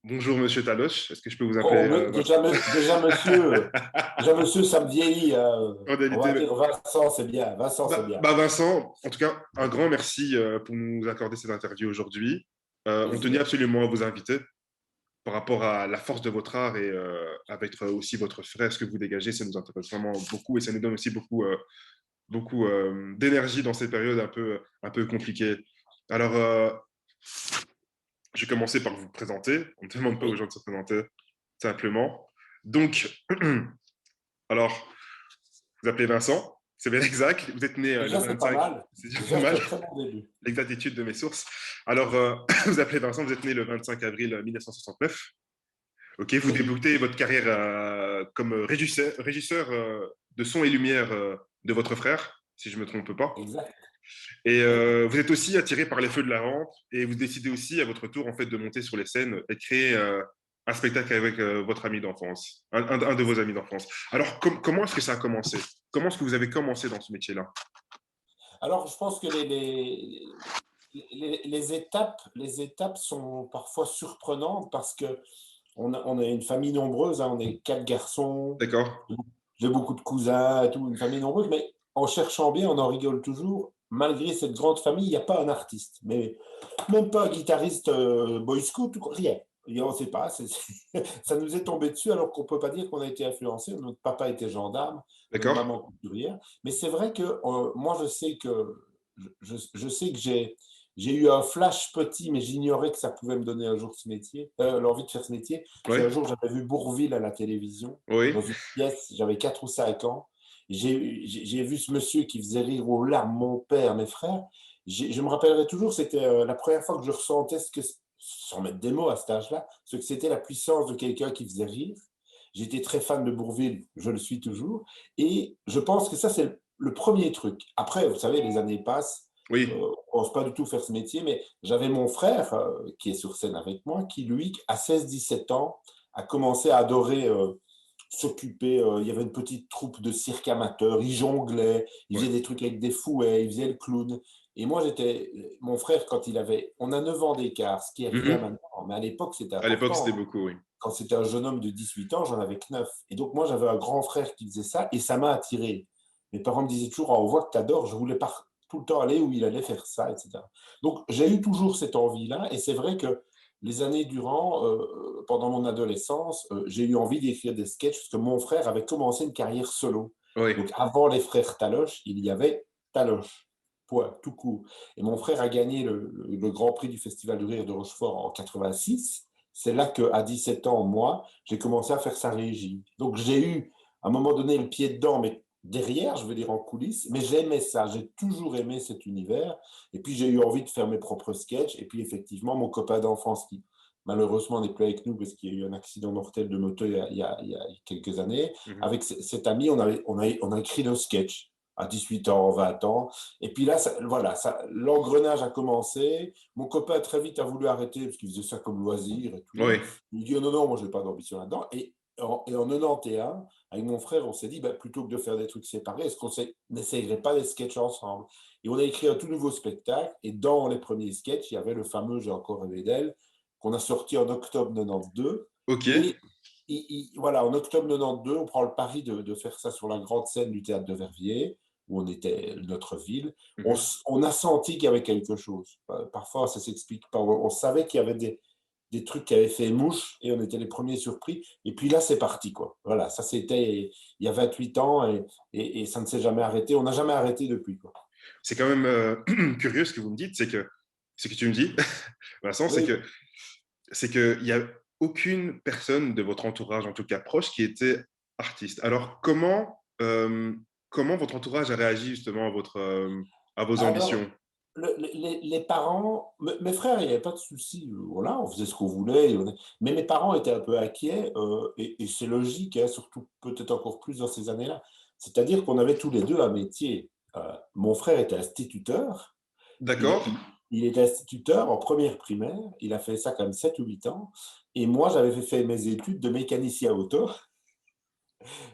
Bonjour Monsieur Taloche, est-ce que je peux vous appeler Oh, déjà, monsieur, ça me vieillit. On va modalité? dire Vincent, c'est bien. Vincent, c'est bien. Vincent, en tout cas, un grand merci pour nous accorder cette interview aujourd'hui. On tenait Plaisir. absolument à vous inviter par rapport à la force de votre art et avec aussi votre frère, ce que vous dégagez, ça nous intéresse vraiment beaucoup et ça nous donne aussi beaucoup d'énergie dans cette période un peu compliquée. Alors, je vais commencer par vous présenter. On ne demande pas aux Oui, gens de se présenter simplement. Donc, alors, vous appelez Vincent, c'est bien exact. Vous êtes né le déjà, c'est pas 25, mal. c'est déjà pas Déjà, c'est mal, un très bon début. l'exactitude de mes sources. Alors, vous appelez Vincent, vous êtes né le 25 avril 1969. Ok, vous Oui, débutez votre carrière comme régisseur de son et lumière de votre frère, si je ne me trompe pas. exact. Et Oui. vous êtes aussi attiré par les feux de la rampe et vous décidez aussi à votre tour en fait de monter sur les scènes et de créer un spectacle avec votre ami d'enfance, un de vos amis d'enfance. Alors comment est-ce que ça a commencé? Comment est-ce que vous avez commencé dans ce métier-là? Alors, je pense que les étapes sont parfois surprenantes parce que on est une famille nombreuse, hein, on est quatre garçons, D'accord? j'ai beaucoup de cousins et tout, une famille nombreuse, mais en cherchant bien, on en rigole toujours. Malgré cette grande famille, il n'y a pas un artiste, mais même pas un guitariste boy scout, rien. Et on ne sait pas, ça nous est tombé dessus alors qu'on ne peut pas dire qu'on a été influencé. Notre papa était gendarme, notre D'accord? maman couturière. Mais c'est vrai que moi, je sais que j'ai eu un flash petit, mais j'ignorais que ça pouvait me donner un jour ce métier, l'envie de faire ce métier. Oui? C'est un jour, j'avais vu Bourvil à la télévision, Oui? dans une pièce, j'avais 4 ou 5 ans. J'ai vu ce monsieur qui faisait rire aux larmes mon père, mes frères. Je me rappellerai toujours, c'était la première fois que je ressentais sans mettre des mots à cet âge-là, ce que c'était la puissance de quelqu'un qui faisait rire. J'étais très fan de Bourvil, je le suis toujours. Et je pense que ça, c'est le premier truc. Après, vous savez, les années passent, Oui? on ne pense pas du tout faire ce métier, mais j'avais mon frère, qui est sur scène avec moi, qui, lui, à 16-17 ans, a commencé à adorer s'occuper. Il y avait une petite troupe de cirque amateur, il jonglait, il Oui. faisait des trucs avec des fouets, il faisait le clown. Et moi, mon frère, quand il avait, on a 9 ans d'écart, ce qui est rien Mhm. maintenant, mais à l'époque, c'était À l'époque, c'était important. beaucoup, oui. Quand c'était un jeune homme de 18 ans, j'en avais que 9. Et donc, moi, j'avais un grand frère qui faisait ça et ça m'a attiré. Mes parents me disaient toujours, oh, on voit que tu adores, je voulais pas tout le temps aller où il allait faire ça, etc. Donc, j'ai eu toujours cette envie-là et c'est vrai que les années durant, pendant mon adolescence, j'ai eu envie d'écrire des sketchs parce que mon frère avait commencé une carrière solo. Oui. Donc, avant les frères Taloche, il y avait Taloche. Point, tout court. Et mon frère a gagné le Grand Prix du Festival du Rire de Rochefort en 86. C'est là qu'à 17 ans, moi, j'ai commencé à faire sa régie. Donc j'ai eu, à un moment donné, le pied dedans, mais derrière, je veux dire en coulisses, mais j'aimais ça, j'ai toujours aimé cet univers. Et puis j'ai eu envie de faire mes propres sketchs. Et puis effectivement, mon copain d'enfance qui malheureusement n'est plus avec nous parce qu'il y a eu un accident mortel de moto il y a quelques années, Mhm. avec cet ami, on a écrit nos sketchs à 18 ans, 20 ans. Et puis là, voilà, l'engrenage a commencé. Mon copain très vite a voulu arrêter parce qu'il faisait ça comme loisir et tout. Oui. Il me dit, oh non, non, moi, je n'ai pas d'ambition là-dedans. Et en 91, avec mon frère, on s'est dit, bah, plutôt que de faire des trucs séparés, est-ce qu'on n'essayerait pas des sketchs ensemble? Et on a écrit un tout nouveau spectacle. Et dans les premiers sketchs, il y avait le fameux J'ai encore rêvé d'elle, qu'on a sorti en octobre 92. Ok. Et voilà, en octobre 92, on prend le pari de faire ça sur la grande scène du théâtre de Verviers, où on était notre ville. Mhm. On a senti qu'il y avait quelque chose. Parfois, ça ne s'explique pas. On savait qu'il y avait des trucs qui avaient fait mouche et on était les premiers surpris. Et puis là, c'est parti, quoi. Voilà, ça c'était il y a 28 ans et ça ne s'est jamais arrêté. On n'a jamais arrêté depuis, quoi. C'est quand même curieux ce que vous me dites, ce que tu me dis, Vincent, Oui. c'est qu'il n'y a aucune personne de votre entourage, en tout cas proche, qui était artiste. Alors, comment votre entourage a réagi justement à vos ambitions? Alors, les parents, mes frères, il n'y avait pas de souci. Voilà, on faisait ce qu'on voulait. Mais mes parents étaient un peu inquiets, et c'est logique, hein, surtout peut-être encore plus dans ces années-là. C'est-à-dire qu'on avait tous les deux un métier. Mon frère était instituteur. D'accord? Il était instituteur en première primaire. Il a fait ça comme 7 ou 8 ans. Et moi, j'avais fait mes études de mécanicien auto.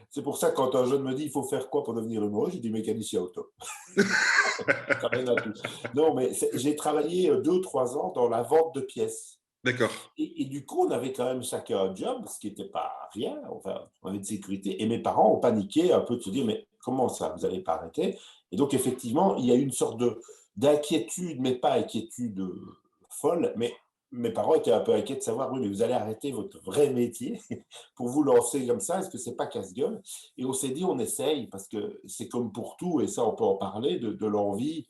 C'est pour ça que quand un jeune me dit il faut faire quoi pour devenir humoriste, je dis mécanicien auto. Ça rien à tout. Non, mais j'ai travaillé 2 ou 3 ans dans la vente de pièces. D'accord. Et du coup, on avait quand même chacun un job, ce qui n'était pas rien. Enfin, on avait de sécurité. Et mes parents ont paniqué un peu de se dire, mais comment ça, vous n'allez pas arrêter? Et donc, effectivement, il y a eu une sorte d'inquiétude, mais pas inquiétude folle, mais mes parents étaient un peu inquiets de savoir, oui, mais vous allez arrêter votre vrai métier pour vous lancer comme ça, est-ce que c'est pas casse-gueule? Et on s'est dit, on essaye, parce que c'est comme pour tout, et ça, on peut en parler, de l'envie.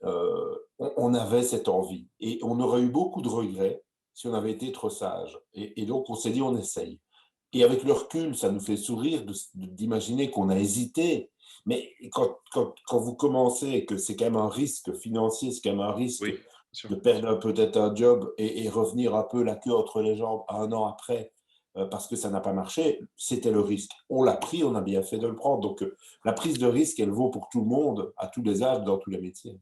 On avait cette envie. Et on aurait eu beaucoup de regrets si on avait été trop sage. Et donc, on s'est dit, on essaye. Et avec le recul, ça nous fait sourire d'imaginer qu'on a hésité. Mais quand vous commencez, et que c'est quand même un risque financier, c'est quand même un risque Oui, bien sûr. de perdre peut-être un job et revenir un peu la queue entre les jambes un an après, parce que ça n'a pas marché, c'était le risque. On l'a pris, on a bien fait de le prendre. Donc, la prise de risque, elle vaut pour tout le monde, à tous les âges, dans tous les métiers.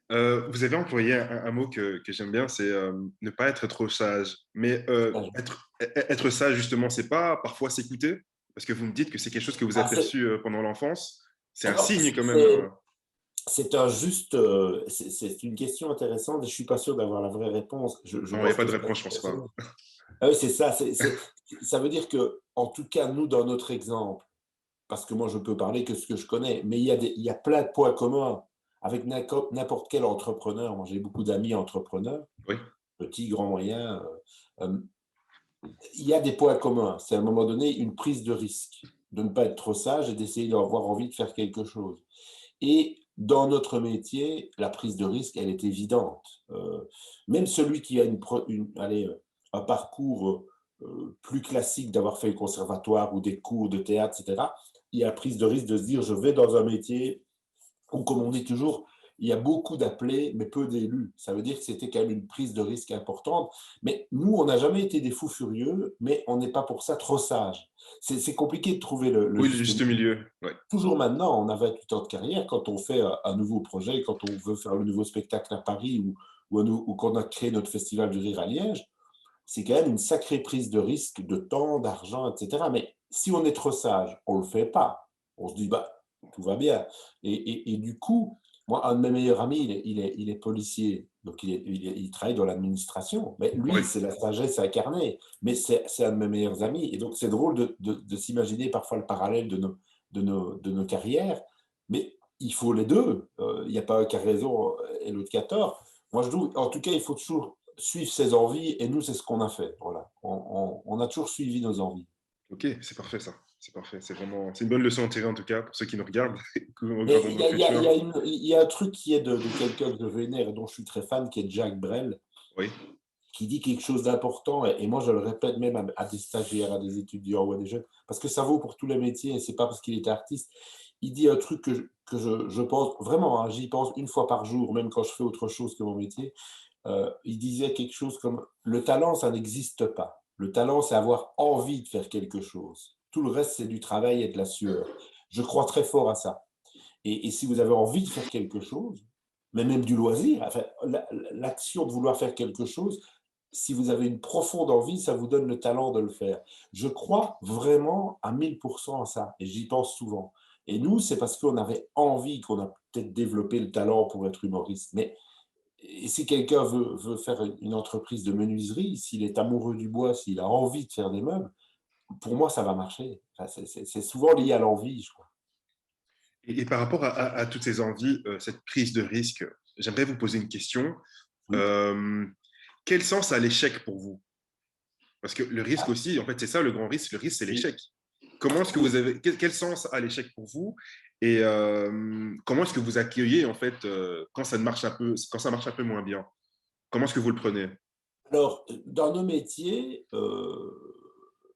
Vous avez employé un mot que j'aime bien, c'est ne pas être trop sage. Mais être sage, justement, c'est pas parfois s'écouter, parce que vous me dites que c'est quelque chose que vous avez Ah, perçu pendant l'enfance. C'est un alors, signe quand même. c'est un juste, c'est une question intéressante et je suis pas sûr d'avoir la vraie réponse. Je Non, il n'y a pense pas que de c'est réponse, je pense pas. ah oui, c'est ça. Ça veut dire que, en tout cas, nous, dans notre exemple, parce que moi, je peux parler que ce que je connais, mais il y a plein de points communs avec n'importe quel entrepreneur. Moi, j'ai beaucoup d'amis entrepreneurs, Oui, petits, grands, moyens. Il y a des points communs. C'est à un moment donné une prise de risque, de ne pas être trop sage et d'essayer d'avoir envie de faire quelque chose. Et dans notre métier, la prise de risque, elle est évidente. Même celui qui a allez, un parcours plus classique d'avoir fait le conservatoire ou des cours de théâtre, etc., il y a la prise de risque de se dire, je vais dans un métier où, comme on dit toujours, il y a beaucoup d'appelés, mais peu d'élus. Ça veut dire que c'était quand même une prise de risque importante. Mais nous, on n'a jamais été des fous furieux, mais on n'est pas pour ça trop sages. C'est compliqué de trouver le oui, le juste juste milieu. milieu. Ouais. Toujours maintenant, on a 28 ans de carrière, quand on fait un nouveau projet, quand on veut faire le nouveau spectacle à Paris ou qu'on a créé notre festival du rire à Liège, c'est quand même une sacrée prise de risque de temps, d'argent, etc. Mais si on est trop sage, on ne le fait pas. On se dit, bah, tout va bien. Et du coup, moi, un de mes meilleurs amis, il est policier, donc il travaille dans l'administration. Mais Oui. lui, c'est la sagesse incarnée. Mais c'est un de mes meilleurs amis. Et donc, c'est drôle de s'imaginer parfois le parallèle de nos carrières. Mais il faut les deux. Il n'y a pas un qui a raison et l'autre qui a tort. Moi, je trouve, en tout cas, il faut toujours suivre ses envies, et nous, c'est ce qu'on a fait. Voilà. On a toujours suivi nos envies. Ok, c'est parfait ça. C'est parfait. C'est vraiment, c'est une bonne leçon à tirer en tout cas pour ceux qui nous regardent et qui nous Mais regardent dans le futur. il y a un truc qui est de quelqu'un que je vénère et dont je suis très fan, qui est Jacques Brel, Oui, qui dit quelque chose d'important, et moi je le répète même à des stagiaires, à des étudiants ou à des jeunes, parce que ça vaut pour tous les métiers, et c'est pas parce qu'il est artiste. Il dit un truc je pense vraiment, hein, j'y pense une fois par jour, même quand je fais autre chose que mon métier. Il disait quelque chose comme: le talent, ça n'existe pas. Le talent, c'est avoir envie de faire quelque chose. Tout le reste, c'est du travail et de la sueur. Je crois très fort à ça. Et si vous avez envie de faire quelque chose, mais même du loisir, enfin, l'action de vouloir faire quelque chose, si vous avez une profonde envie, ça vous donne le talent de le faire. Je crois vraiment à 1000% à ça, et j'y pense souvent. Et nous, c'est parce qu'on avait envie qu'on a peut-être développé le talent pour être humoriste. Mais et si quelqu'un veut faire une entreprise de menuiserie, s'il est amoureux du bois, s'il a envie de faire des meubles, pour moi, ça va marcher. Enfin, c'est souvent lié à l'envie, je crois. et par rapport à toutes ces envies, cette prise de risque, j'aimerais vous poser une question. Oui. Euh, Quel sens a l'échec pour vous? Parce que le risque aussi, en fait, c'est ça le grand risque. Le risque, c'est Oui. l'échec. Comment est-ce que Oui. vous avez, quel sens a l'échec pour vous? Et comment est-ce que vous accueillez, en fait, quand ça ne marche un peu, quand ça marche un peu moins bien? Comment est-ce que vous le prenez? Alors, dans nos métiers,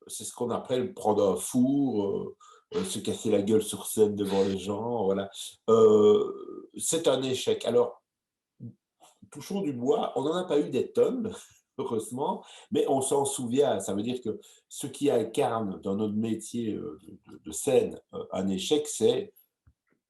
c'est ce qu'on appelle prendre un four, se casser la gueule sur scène devant les gens, voilà. C'est un échec. Alors, touchons du bois, on n'en a pas eu des tonnes, heureusement, mais on s'en souvient. Ça veut dire que ce qui incarne dans notre métier de scène un échec, c'est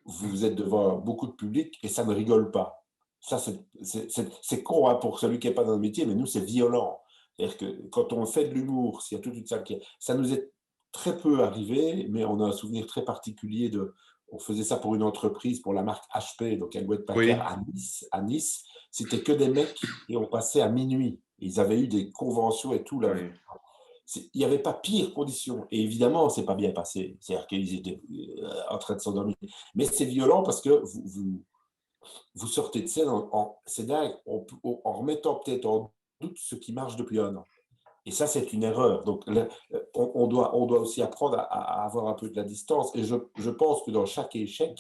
vous êtes devant beaucoup de public et ça ne rigole pas. Ça, c'est con hein, pour celui qui n'est pas dans le métier, mais nous, c'est violent. C'est-à-dire que quand on fait de l'humour, s'il y a toute une salle qui ça nous est très peu arrivé, mais on a un souvenir très particulier de. On faisait ça pour une entreprise, pour la marque HP, donc Alouette Packard Oui, à Nice. À Nice, c'était que des mecs et on passait à minuit. Ils avaient eu des conventions et tout. Là, Oui. il n'y avait pas pire condition. Et évidemment, c'est pas bien passé. C'est-à-dire qu'ils étaient en train de s'endormir. Mais c'est violent parce que vous sortez de scène c'est dingue, en remettant peut-être en doute ce qui marche depuis un an. Et ça, c'est une erreur. Donc, on doit aussi apprendre à avoir un peu de la distance. Et je pense que dans chaque échec,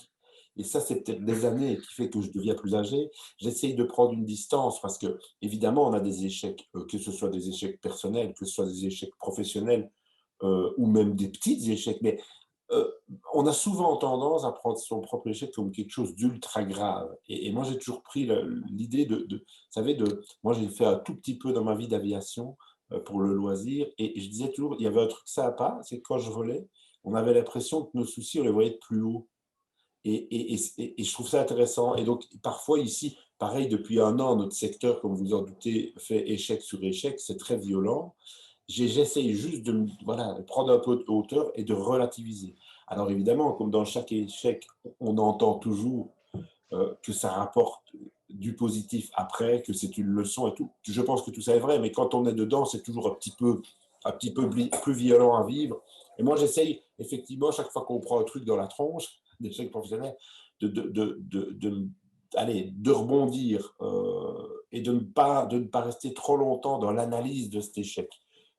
et ça, c'est peut-être des années qui fait que je deviens plus âgé, j'essaye de prendre une distance parce que, évidemment, on a des échecs, que ce soit des échecs personnels, que ce soit des échecs professionnels, ou même des petits échecs. Mais euh, on a souvent tendance à prendre son propre échec comme quelque chose d'ultra grave. Et moi, j'ai toujours pris l'idée vous savez, moi, j'ai fait un tout petit peu dans ma vie d'aviation pour le loisir. Et je disais toujours, il y avait un truc sympa, c'est que quand je volais, on avait l'impression que nos soucis, on les voyait de plus haut. Et je trouve ça intéressant. Et donc, parfois ici, pareil, depuis un an, notre secteur, comme vous en doutez, fait échec sur échec, c'est très violent. J'essaye juste voilà, de prendre un peu de hauteur et de relativiser. Alors évidemment, comme dans chaque échec, on entend toujours que ça rapporte du positif après, que c'est une leçon et tout. Je pense que tout ça est vrai, mais quand on est dedans, c'est toujours un petit peu plus violent à vivre. Et moi, j'essaye effectivement, chaque fois qu'on prend un truc dans la tronche, d'échec professionnel, de rebondir et de ne pas rester trop longtemps dans l'analyse de cet échec.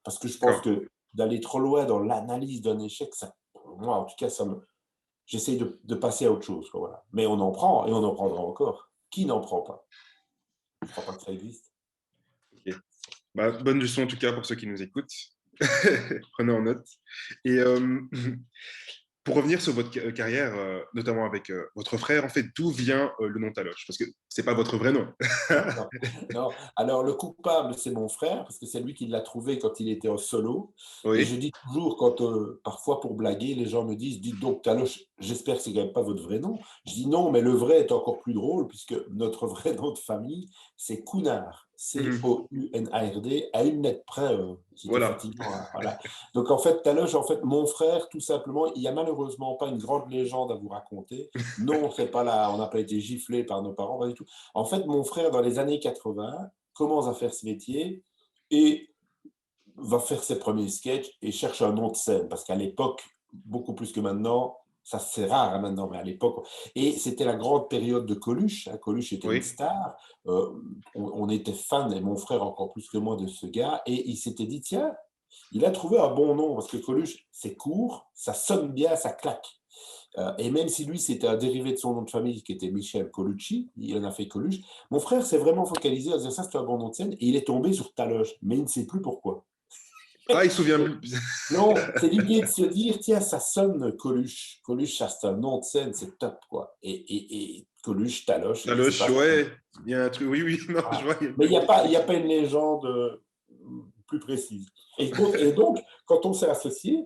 Parce que je pense D'accord. que d'aller trop loin dans l'analyse d'un échec, ça, moi, en tout cas, j'essaie de passer à autre chose. Quoi, voilà. Mais on en prend et on en prendra encore. Qui n'en prend pas? Je ne crois pas que ça existe. Ok. Bah, bonne leçon en tout cas pour ceux qui nous écoutent. Prenez en note. Et pour revenir sur votre carrière, notamment avec votre frère, en fait, d'où vient le nom Taloche? Parce que c'est pas votre vrai nom. Non, non. Alors, le coupable, c'est mon frère, parce que c'est lui qui l'a trouvé quand il était en solo. Et je Oui. dis toujours, parfois pour blaguer, les gens me disent, dites donc, Taloche, j'espère que c'est quand même pas votre vrai nom. Je dis non, mais le vrai est encore plus drôle, puisque notre vrai nom de famille, c'est Counard. Mhm. Counard, à une lettre près, c'était Voilà. fatigant, hein, voilà. Donc en fait, Taloche, en fait, mon frère, tout simplement, il n'y a malheureusement pas une grande légende à vous raconter. Non, c'est pas là, on n'a pas été giflé par nos parents, pas du tout. En fait, mon frère, dans les années 80, commence à faire ce métier et va faire ses premiers sketchs et cherche un nom de scène. Parce qu'à l'époque, beaucoup plus que maintenant, ça c'est rare hein, maintenant, mais à l'époque. Et c'était la grande période de Coluche. Hein. Coluche était une Oui. star. On était fan, et mon frère encore plus que moi, de ce gars. Et il s'était dit, tiens, il a trouvé un bon nom parce que Coluche, c'est court, ça sonne bien, ça claque. Et même si lui, c'était un dérivé de son nom de famille qui était Michel Colucci, il en a fait Coluche, mon frère s'est vraiment focalisé à dire ça, c'est un bon nom de scène, et il est tombé sur Taloche, mais il ne sait plus pourquoi. Ah, il se souvient plus. Non, c'est l'idée de se dire, tiens, ça sonne Coluche. Coluche, ça c'est un nom de scène, c'est top, quoi. Et Coluche, Taloche, je sais Taloche, pas. ouais. Il y a un truc. Oui, oui. Non, je Voilà. vois. Il y a une Mais petite il y a explication. pas une légende plus précise. Et donc, quand on s'est associé,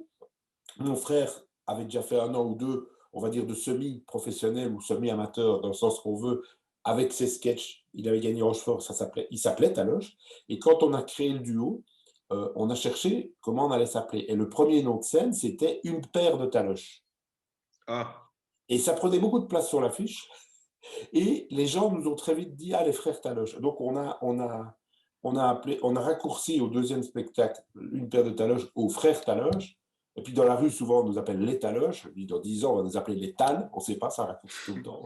mon frère avait déjà fait un an ou deux, on va dire, de semi-professionnel ou semi-amateur, dans le sens qu'on veut, avec ses sketchs. Il avait gagné Rochefort, il s'appelait Taloche. Et quand on a créé le duo, on a cherché comment on allait s'appeler. Et le premier nom de scène, c'était Une paire de Taloches. Ah, Et ça prenait beaucoup de place sur l'affiche. Et les gens nous ont très vite dit, ah, les frères Taloche. Donc on a raccourci au deuxième spectacle Une paire de Taloches aux frères Taloche. Et puis dans la rue, souvent, on nous appelle les Taloches. Dans 10 ans, on va nous appeler les Tal. On ne sait pas, ça raccourcit tout le temps.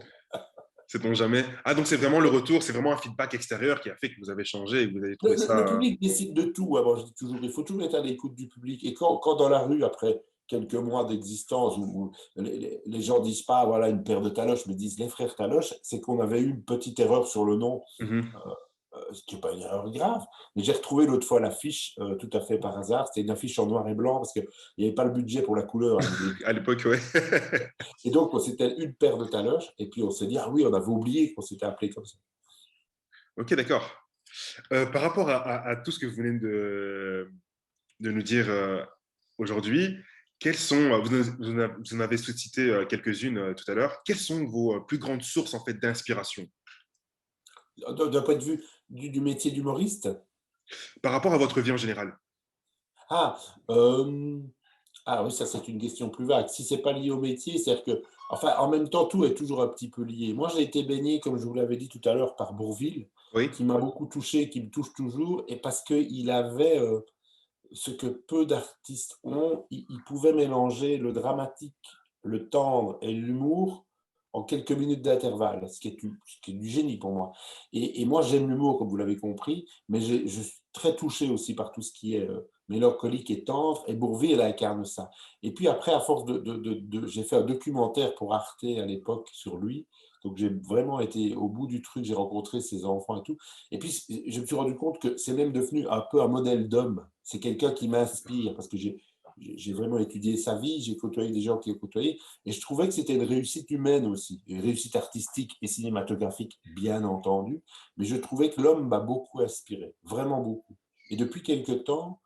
sait-on jamais. Ah, donc c'est vraiment le retour, c'est vraiment un feedback extérieur qui a fait que vous avez changé et que vous avez trouvé Le ça. public décide de tout. Avant, je dis toujours, il faut toujours être à l'écoute du public. Et quand dans la rue, après quelques mois d'existence, où les gens disent pas, voilà, une paire de Taloches, mais disent les frères Taloches, c'est qu'on avait eu une petite erreur sur le nom. Mhm. Ce qui n'est pas une erreur grave. Mais j'ai retrouvé l'autre fois l'affiche tout à fait par hasard. C'était une affiche en noir et blanc parce qu'il n'y avait pas le budget pour la couleur. À l'époque, ouais. Et donc, c'était une paire de taloches. Et puis, on s'est dit, ah oui, on avait oublié qu'on s'était appelé comme ça. Ok, d'accord. Par rapport à tout ce que vous venez de nous dire aujourd'hui, quelles sont, vous en avez cité quelques-unes tout à l'heure, quelles sont vos plus grandes sources en fait d'inspiration D'un point de vue du métier d'humoriste. par rapport à votre vie en général? Ah, ah oui, ça c'est une question plus vague. Si c'est pas lié au métier, c'est-à-dire que, enfin, en même temps, tout est toujours un petit peu lié. Moi, j'ai été baigné, comme je vous l'avais dit tout à l'heure, par Bourvil. Oui, qui m'a beaucoup touché, qui me touche toujours, et parce qu'il avait ce que peu d'artistes ont, il pouvait mélanger le dramatique, le tendre et l'humour en quelques minutes d'intervalle, ce qui est du génie pour moi. Et moi, j'aime l'humour, comme vous l'avez compris, mais je suis très touché aussi par tout ce qui est mélancolique et tendre, et Bourvil, elle incarne ça. Et puis après, à force j'ai fait un documentaire pour Arte à l'époque sur lui, donc j'ai vraiment été au bout du truc, j'ai rencontré ses enfants et tout. Et puis, je me suis rendu compte que c'est même devenu un peu un modèle d'homme. C'est quelqu'un qui m'inspire parce que j'ai vraiment étudié sa vie, j'ai côtoyé des gens qui l'ont côtoyé, et je trouvais que c'était une réussite humaine aussi, une réussite artistique et cinématographique, bien entendu, mais je trouvais que l'homme m'a beaucoup inspiré, vraiment beaucoup. Et depuis quelque temps,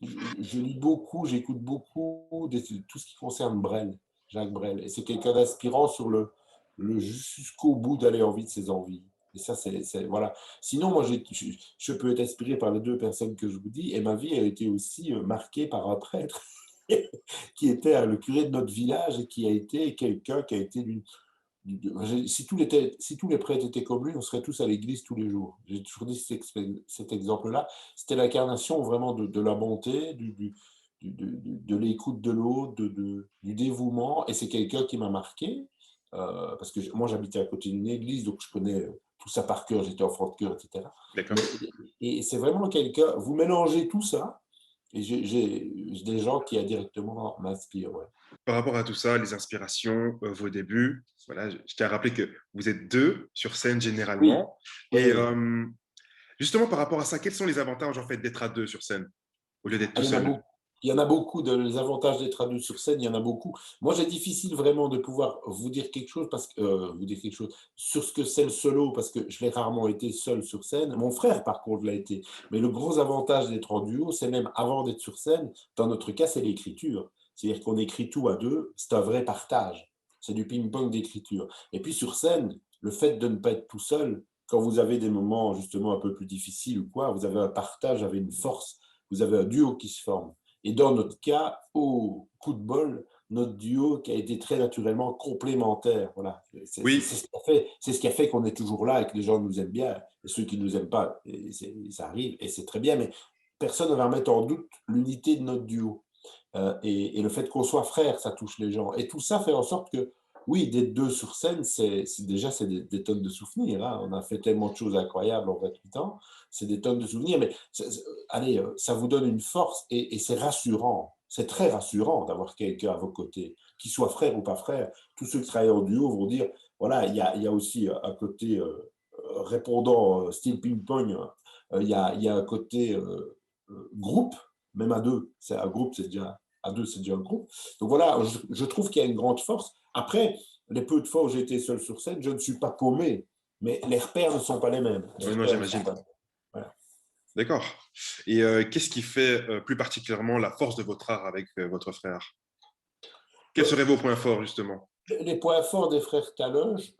je lis beaucoup, j'écoute beaucoup de tout ce qui concerne Brel, Jacques Brel, et c'est quelqu'un d'inspirant sur le jusqu'au bout d'aller en vie de ses envies. Et ça, voilà. Sinon, moi, je peux être inspiré par les deux personnes que je vous dis, et ma vie a été aussi marquée par un prêtre qui était le curé de notre village et qui a été quelqu'un qui a été si tous les prêtres étaient comme lui, on serait tous à l'église tous les jours. J'ai toujours dit cet exemple-là. C'était l'incarnation vraiment de la bonté, de l'écoute de l'autre, du dévouement. Et c'est quelqu'un qui m'a marqué, parce que moi, j'habitais à côté d'une église, donc je connais tout ça par cœur, j'étais enfant de cœur, etc. d'accord. Mais, et c'est vraiment quelqu'un, vous mélangez tout ça, et j'ai des gens qui directement m'inspirent. Ouais. Par rapport à tout ça, les inspirations, vos débuts, voilà, je t'ai rappelé que vous êtes deux sur scène Oui, généralement. oui, Et oui. justement, par rapport à ça, quels sont les avantages en fait d'être à deux sur scène au lieu d'être Ah, tout seul? il y en a beaucoup, les avantages d'être à deux sur scène, il y en a beaucoup. Moi, j'ai difficile vraiment de pouvoir vous dire quelque chose, vous dire quelque chose sur ce que c'est le solo, parce que je l'ai rarement été seul sur scène. Mon frère, par contre, l'a été. Mais le gros avantage d'être en duo, c'est même avant d'être sur scène, dans notre cas, c'est l'écriture. C'est-à-dire qu'on écrit tout à deux, c'est un vrai partage. C'est du ping-pong d'écriture. Et puis sur scène, le fait de ne pas être tout seul, quand vous avez des moments justement un peu plus difficiles ou quoi, vous avez un partage, vous avez une force, vous avez un duo qui se forme. Et dans notre cas, au coup de bol, notre duo qui a été très naturellement complémentaire. Voilà. Oui, C'est ce qui a fait qu'on est toujours là et que les gens nous aiment bien. Et ceux qui ne nous aiment pas, et ça arrive et c'est très bien, mais personne ne va remettre en doute l'unité de notre duo. Et le fait qu'on soit frères, ça touche les gens. Et tout ça fait en sorte que, oui, d'être deux sur scène, déjà c'est des tonnes de souvenirs. Hein. On a fait tellement de choses incroyables en 28 ans, c'est des tonnes de souvenirs. Mais allez, ça vous donne une force et c'est rassurant. C'est très rassurant d'avoir quelqu'un à vos côtés, qu'il soit frère ou pas frère. Tous ceux qui travaillent en duo vont dire, voilà, il y a aussi un côté répondant, style ping-pong. Il y a un côté groupe, même à deux. C'est un groupe, c'est déjà à deux, c'est déjà un groupe. Donc voilà, je trouve qu'il y a une grande force. Après, les peu de fois où j'ai été seul sur scène, je ne suis pas paumé, mais les repères ne sont pas les mêmes. Les oui, non, repères ne sont j'imagine. pas les mêmes. Voilà. D'accord. Et qu'est-ce qui fait plus particulièrement la force de votre art avec votre frère? Quels seraient vos points forts, justement? Les points forts des frères Taloche,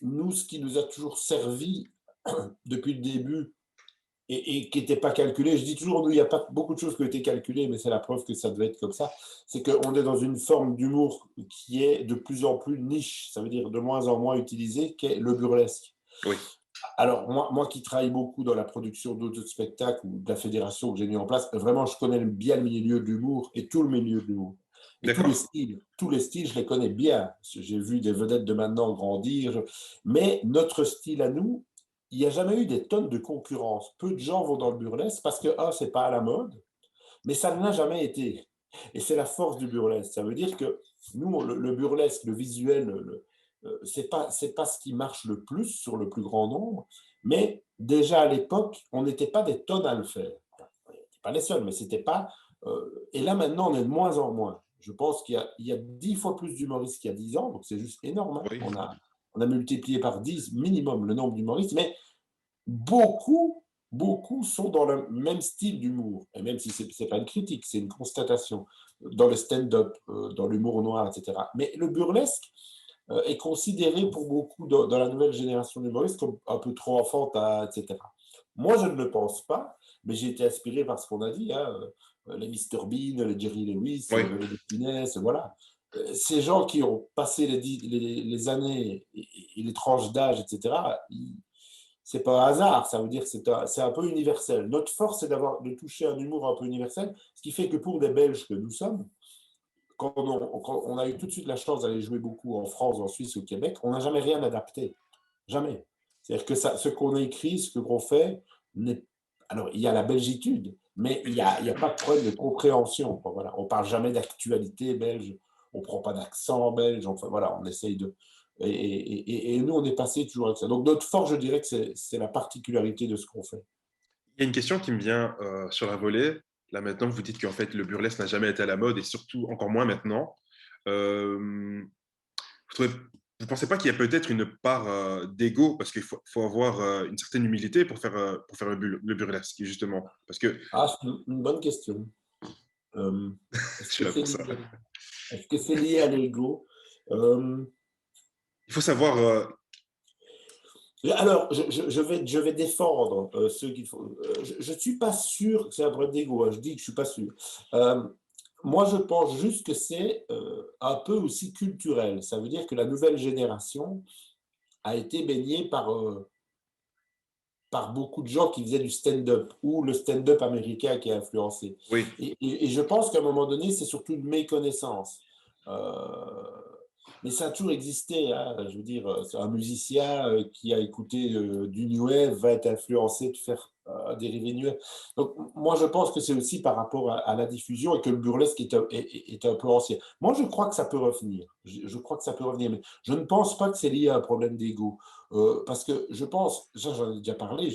nous, ce qui nous a toujours servi depuis le début, et qui n'était pas calculé. Je dis toujours, nous, il n'y a pas beaucoup de choses qui ont été calculées, mais c'est la preuve que ça devait être comme ça. C'est qu'on est dans une forme d'humour qui est de plus en plus niche, ça veut dire de moins en moins utilisée, qui est le burlesque. Oui, Alors, moi qui travaille beaucoup dans la production d'autres spectacles ou de la fédération que j'ai mis en place, vraiment, je connais bien le milieu de l'humour et tout le milieu de l'humour. Et d'accord. tous les styles, je les connais bien. J'ai vu des vedettes de maintenant grandir. Mais notre style à nous, il n'y a jamais eu des tonnes de concurrence. Peu de gens vont dans le burlesque parce que, un, c'est pas à la mode, mais ça ne l'a jamais été. Et c'est la force du burlesque. Ça veut dire que nous, le burlesque, le visuel, c'est pas ce qui marche le plus sur le plus grand nombre, mais déjà à l'époque, on n'était pas des tonnes à le faire. On n'était pas les seuls, mais c'était pas. Et là maintenant, on est de moins en moins. Je pense il y a 10 fois plus d'humoristes qu'il y a 10 ans, donc c'est juste énorme. Hein. Oui, On a multiplié par 10 minimum le nombre d'humoristes, mais beaucoup, beaucoup sont dans le même style d'humour. Et même si ce n'est pas une critique, c'est une constatation. Dans le stand-up, dans l'humour noir, etc. Mais le burlesque est considéré pour beaucoup dans la nouvelle génération d'humoristes comme un peu trop enfantin, etc. Moi, je ne le pense pas, mais j'ai été inspiré par ce qu'on a dit, hein, les Mr Bean, les Jerry Lewis, oui, les de Funès, voilà. Ces gens qui ont passé les années et les tranches d'âge, etc., c'est pas un hasard, ça veut dire que c'est un peu universel. Notre force, c'est de toucher un humour un peu universel, ce qui fait que pour des Belges que nous sommes, quand on a eu tout de suite la chance d'aller jouer beaucoup en France, en Suisse, au Québec, on n'a jamais rien adapté. Jamais. C'est-à-dire que ça, ce qu'on écrit, ce qu'on fait, n'est... alors il y a la belgitude, mais il y a pas de problème de compréhension, quoi. Voilà. On ne parle jamais d'actualité belge, on ne prend pas d'accent belge, enfin voilà, on essaye de... Et nous, on est passé toujours avec ça. Donc notre force, je dirais que c'est la particularité de ce qu'on fait. Il y a une question qui me vient sur la volée. Là maintenant, vous dites qu'en fait, le burlesque n'a jamais été à la mode et surtout encore moins maintenant. Euh, vous ne pensez pas qu'il y a peut-être une part d'ego parce qu'il faut avoir une certaine humilité pour faire le burlesque, justement. Parce que Ah, c'est une bonne question. Euh, je est-ce suis que là c'est pour ça. lié, est-ce que c'est lié à l'ego? Euh, Il faut savoir. Alors, je vais défendre ceux qui font. Je ne suis pas sûr que c'est un problème d'ego, hein, je dis que je ne suis pas sûr. Euh, Moi, je pense juste que c'est un peu aussi culturel. Ça veut dire que la nouvelle génération a été baignée par beaucoup de gens qui faisaient du stand-up ou le stand-up américain qui a influencé. Oui, Et je pense qu'à un moment donné, c'est surtout une méconnaissance. Euh, mais ça a toujours existé, hein. Je veux dire, c'est un musicien qui a écouté du New Wave va être influencé de faire dériver New Wave. Donc, moi, je pense que c'est aussi par rapport à la diffusion et que le burlesque est un peu ancien. Moi, je crois que ça peut revenir. Je crois que ça peut revenir, mais je ne pense pas que c'est lié à un problème d'ego. Parce que je pense, ça j'en ai déjà parlé,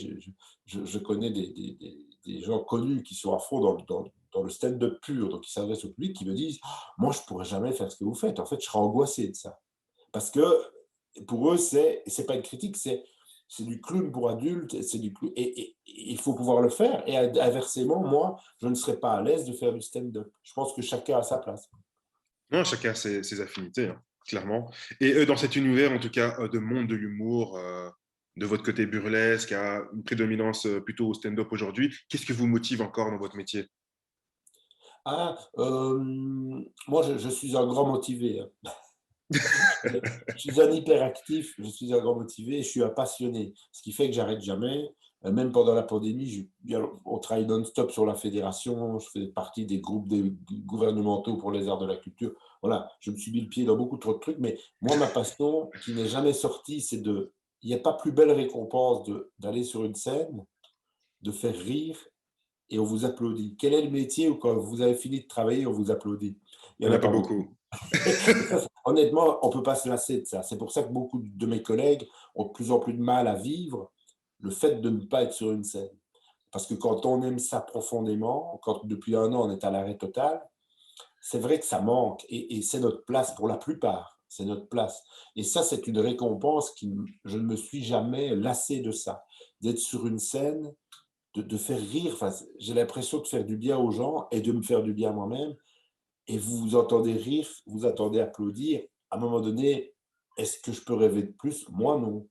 je connais des gens connus qui sont à fond dans le stand-up pur, donc qui s'adressent au public, qui me disent moi, je ne pourrais jamais faire ce que vous faites. En fait, je serais angoissé de ça. Parce que pour eux, c'est pas une critique, c'est du clown pour adultes, c'est du clown, et il faut pouvoir le faire. Et inversement, moi, je ne serais pas à l'aise de faire du stand-up. Je pense que chacun a sa place. non, chacun a ses affinités, hein, clairement. Et dans cet univers, en tout cas, de monde de l'humour, de votre côté burlesque, à une prédominance plutôt au stand-up aujourd'hui, qu'est-ce qui vous motive encore dans votre métier? Ah, moi, je suis un grand motivé, hein. Je suis un hyperactif, je suis un grand motivé, je suis un passionné, ce qui fait que j'arrête jamais. Même pendant la pandémie, on travaille non-stop sur la fédération, je fais partie des groupes gouvernementaux pour les arts de la culture. Voilà, je me suis mis le pied dans beaucoup trop de trucs, mais moi, ma passion qui n'est jamais sortie, c'est de... Il n'y a pas plus belle récompense d'aller sur une scène, de faire rire et on vous applaudit. Quel est le métier où quand vous avez fini de travailler, on vous applaudit? Il Il n'y n'y en en a a pas pas beaucoup. beaucoup. Et ça, honnêtement, on ne peut pas se lasser de ça. C'est pour ça que beaucoup de mes collègues ont de plus en plus de mal à vivre le fait de ne pas être sur une scène. Parce que quand on aime ça profondément, quand depuis un an on est à l'arrêt total, c'est vrai que ça manque et c'est notre place pour la plupart. C'est notre place. Et ça, c'est une récompense qui, je ne me suis jamais lassé de ça. D'être sur une scène, de faire rire. Enfin, j'ai l'impression de faire du bien aux gens et de me faire du bien à moi-même et vous vous entendez rire, vous attendez applaudir, à un moment donné, est-ce que je peux rêver de plus? Moi, non.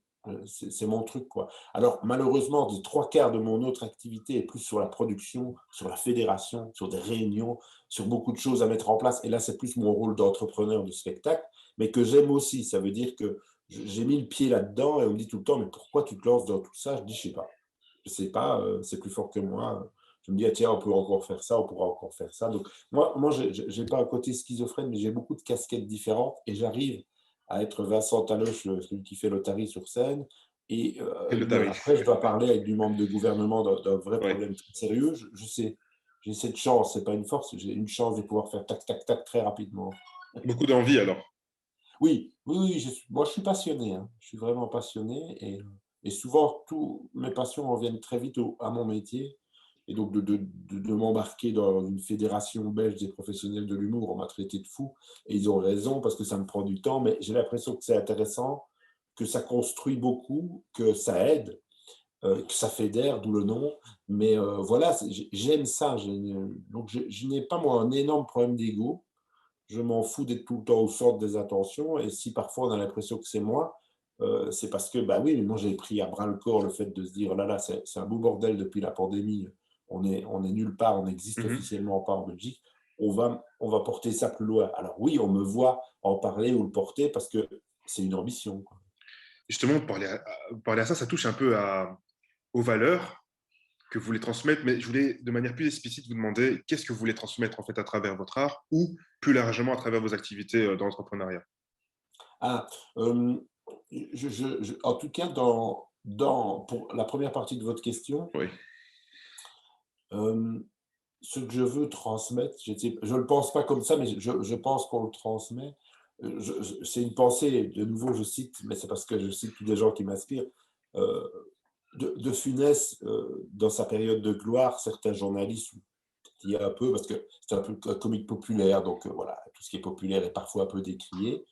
C'est mon truc, quoi. Alors, malheureusement, des trois quarts de mon autre activité est plus sur la production, sur la fédération, sur des réunions, sur beaucoup de choses à mettre en place. Et là, c'est plus mon rôle d'entrepreneur de spectacle, mais que j'aime aussi. Ça veut dire que j'ai mis le pied là-dedans et on me dit tout le temps, mais pourquoi tu te lances dans tout ça? Je dis, je sais pas. Je sais pas, c'est plus fort que moi. Je me dis, ah, tiens, on peut encore faire ça, on pourra encore faire ça. Donc, moi je n'ai pas un côté schizophrène, mais j'ai beaucoup de casquettes différentes et j'arrive à être Vincent Taloche, celui qui fait l'Otari sur scène. Et Et le tarif. après, je dois parler avec du membre de gouvernement d'un vrai Oui. problème très sérieux. Je sais, j'ai cette chance, c'est pas une force, j'ai une chance de pouvoir faire tac, tac, tac très rapidement. Beaucoup d'envie alors. Oui, oui, oui, moi je suis passionné, hein. Je suis vraiment passionné et souvent, tous mes passions reviennent très vite à mon métier. Et donc, de m'embarquer dans une fédération belge des professionnels de l'humour, on m'a traité de fou. Et ils ont raison parce que ça me prend du temps, mais j'ai l'impression que c'est intéressant, que ça construit beaucoup, que ça aide, que ça fédère, d'où le nom. Mais voilà, j'aime ça. Donc, je n'ai pas, moi, un énorme problème d'ego. Je m'en fous d'être tout le temps au centre des attentions. Et si parfois on a l'impression que c'est moi, c'est parce que, bah oui, mais moi j'ai pris à bras le corps le fait de se dire, oh là là, c'est un beau bordel depuis la pandémie. On est nulle part, on n'existe Mhm. officiellement pas en Belgique. On va porter ça plus loin. Alors oui, on me voit en parler ou le porter parce que c'est une ambition, quoi. justement, parler à ça, ça touche un peu aux valeurs que vous voulez transmettre, mais je voulais de manière plus explicite vous demander qu'est-ce que vous voulez transmettre en fait à travers votre art ou plus largement à travers vos activités dans l'entrepreneuriat. Ah, en tout cas, pour la première partie de votre question, Oui, euh, ce que je veux transmettre, je ne le pense pas comme ça, mais je pense qu'on le transmet. C'est une pensée, de nouveau, je cite, mais c'est parce que je cite tous des gens qui m'inspirent. euh, de Funès, dans sa période de gloire, certains journalistes, il y a un peu, parce que c'est un peu un comique populaire, donc voilà, tout ce qui est populaire est parfois un peu décrié.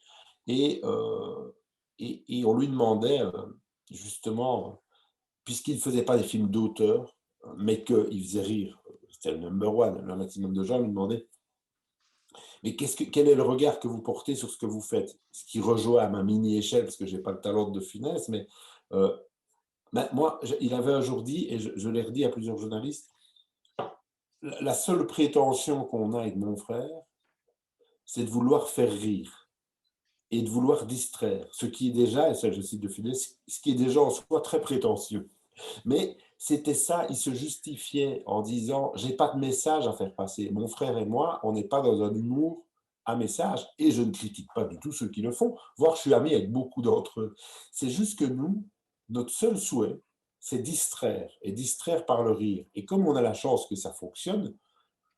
Et, euh, et on lui demandait, justement, puisqu'il ne faisait pas des films d'auteur, mais qu'il faisait rire, c'était le number one, le maximum de gens lui demandaient, mais quel est le regard que vous portez sur ce que vous faites? Ce qui rejoint à ma mini-échelle, parce que je n'ai pas le talent de finesse, mais euh, moi, il avait un jour dit, et je l'ai redit à plusieurs journalistes, la seule prétention qu'on a avec mon frère, c'est de vouloir faire rire et de vouloir distraire, ce qui est déjà, et ça je cite de Funès, ce qui est déjà en soi très prétentieux. Mais c'était ça, il se justifiait en disant, j'ai pas de message à faire passer. Mon frère et moi, on n'est pas dans un humour à message, et je ne critique pas du tout ceux qui le font, voire je suis ami avec beaucoup d'entre eux. C'est juste que nous, notre seul souhait, c'est distraire, et distraire par le rire. Et comme on a la chance que ça fonctionne,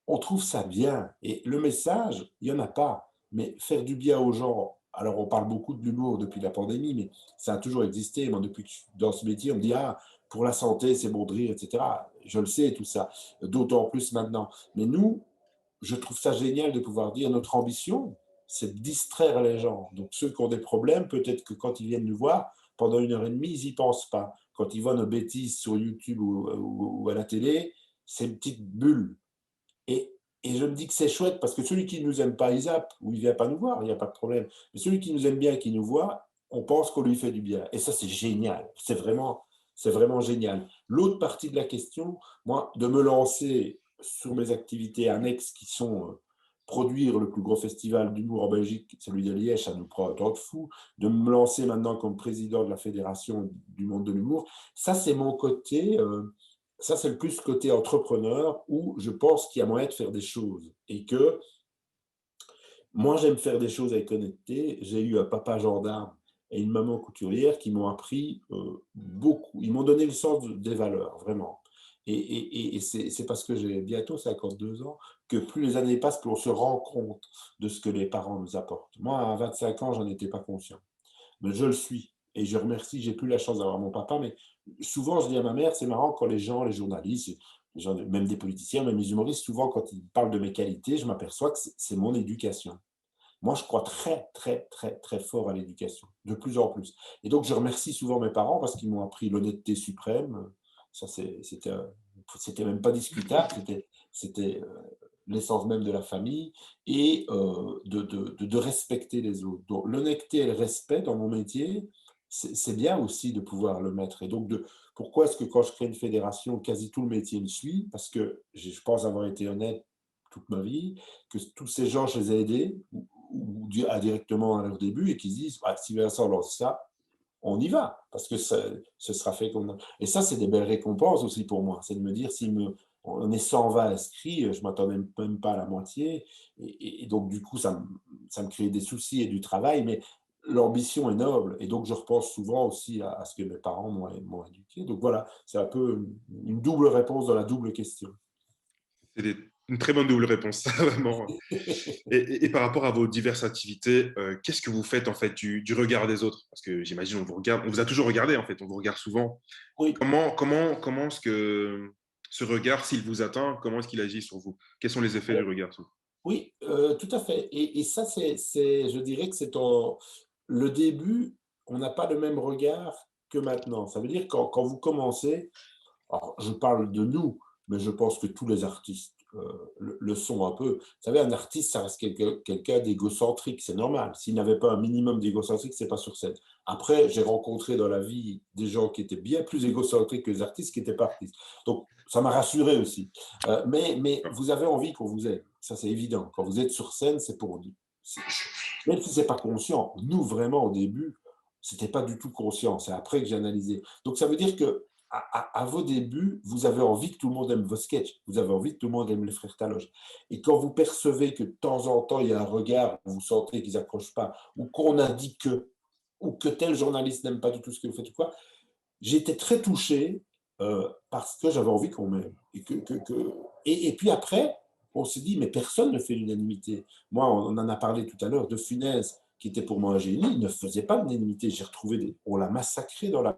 on trouve ça bien. Et le message, il n'y en a pas. Mais faire du bien aux gens, alors on parle beaucoup de l'humour depuis la pandémie, mais ça a toujours existé. Moi, depuis que je suis dans ce métier, on me dit, ah, pour la santé, c'est bon de rire, etc. Je le sais, tout ça. D'autant plus maintenant. Mais nous, je trouve ça génial de pouvoir dire notre ambition, c'est de distraire les gens. Donc ceux qui ont des problèmes, peut-être que quand ils viennent nous voir, pendant 1 heure et demie, ils n'y pensent pas. Quand ils voient nos bêtises sur YouTube ou à la télé, c'est une petite bulle. Et, et je me dis que c'est chouette parce que celui qui ne nous aime pas, il zappe ou il ne vient pas nous voir, il n'y a pas de problème. Mais celui qui nous aime bien et qui nous voit, on pense qu'on lui fait du bien. Et ça, c'est génial. C'est vraiment génial. L'autre partie de la question, moi, de me lancer sur mes activités annexes qui sont produire le plus gros festival d'humour en Belgique, celui de Liège, ça nous prend un temps de fou. De me lancer maintenant comme président de la Fédération du monde de l'humour, ça, c'est mon côté. Ça, c'est le plus côté entrepreneur où je pense qu'il y a moyen de faire des choses. Et que moi, j'aime faire des choses avec honnêteté. J'ai eu un papa gendarme et une maman couturière qui m'ont appris beaucoup. Ils m'ont donné le sens des valeurs, vraiment. Et c'est parce que j'ai bientôt 52 ans que plus les années passent, plus on se rend compte de ce que les parents nous apportent. Moi, à 25 ans, j'en étais pas conscient. Mais je le suis. Et je remercie, j'ai plus la chance d'avoir mon papa, mais souvent je dis à ma mère, c'est marrant quand les gens, les journalistes, les gens, même des politiciens, même les humoristes, souvent quand ils parlent de mes qualités, je m'aperçois que c'est mon éducation. Moi, je crois très, très, très, très fort à l'éducation, de plus en plus. Et donc, je remercie souvent mes parents parce qu'ils m'ont appris l'honnêteté suprême. Ça, c'était même pas discutable, c'était l'essence même de la famille et de respecter les autres. Donc, l'honnêteté et le respect dans mon métier, c'est bien aussi de pouvoir le mettre. Et donc, pourquoi est-ce que quand je crée une fédération, quasi tout le métier me suit? Parce que je pense avoir été honnête toute ma vie, que tous ces gens, je les ai aidés, ou directement à leur début, et qui se disent, ah, si Vincent lance ça, on y va, parce que ce sera fait comme... Et ça, c'est des belles récompenses aussi pour moi. C'est de me dire, on est 120 inscrits, je ne m'attendais même pas à la moitié. Et donc, du coup, ça me crée des soucis et du travail, mais l'ambition est noble. Et donc, je repense souvent aussi à ce que mes parents m'ont éduqué. Donc voilà, c'est un peu une double réponse dans la double question. Une très bonne double réponse, vraiment. Et par rapport à vos diverses activités, qu'est-ce que vous faites en fait du regard des autres? Parce que j'imagine on vous regarde, on vous a toujours regardé en fait, on vous regarde souvent. Oui, Comment est-ce que ce regard, s'il vous atteint, comment est-ce qu'il agit sur vous? Quels sont les effets du regard sur vous? oui, tout à fait. Et ça, je dirais que le début, on n'a pas le même regard que maintenant. Ça veut dire quand vous commencez, alors je parle de nous, mais je pense que tous les artistes le sont un peu. Vous savez, un artiste, ça reste quelqu'un d'égocentrique, c'est normal. S'il n'avait pas un minimum d'égocentrique, c'est pas sur scène. Après, j'ai rencontré dans la vie des gens qui étaient bien plus égocentriques que les artistes, qui n'étaient pas artistes. Donc, ça m'a rassuré aussi. Mais vous avez envie qu'on vous aime, ça c'est évident. Quand vous êtes sur scène, c'est pour vous. Même si c'est pas conscient, nous vraiment au début, C'était pas du tout conscient, c'est après que j'ai analysé. Donc ça veut dire que à vos débuts, vous avez envie que tout le monde aime vos sketchs, vous avez envie que tout le monde aime les frères Taloche. Et quand vous percevez que de temps en temps, il y a un regard, où vous sentez qu'ils accrochent pas, ou qu'on a dit que, ou que tel journaliste n'aime pas du tout ce que vous faites ou quoi, j'étais très touché parce que j'avais envie qu'on m'aime. Et puis après, on s'est dit, mais personne ne fait l'unanimité. Moi, on en a parlé tout à l'heure de Funès, qui était pour moi un génie, il ne faisait pas l'unanimité. J'ai retrouvé, on l'a massacré dans la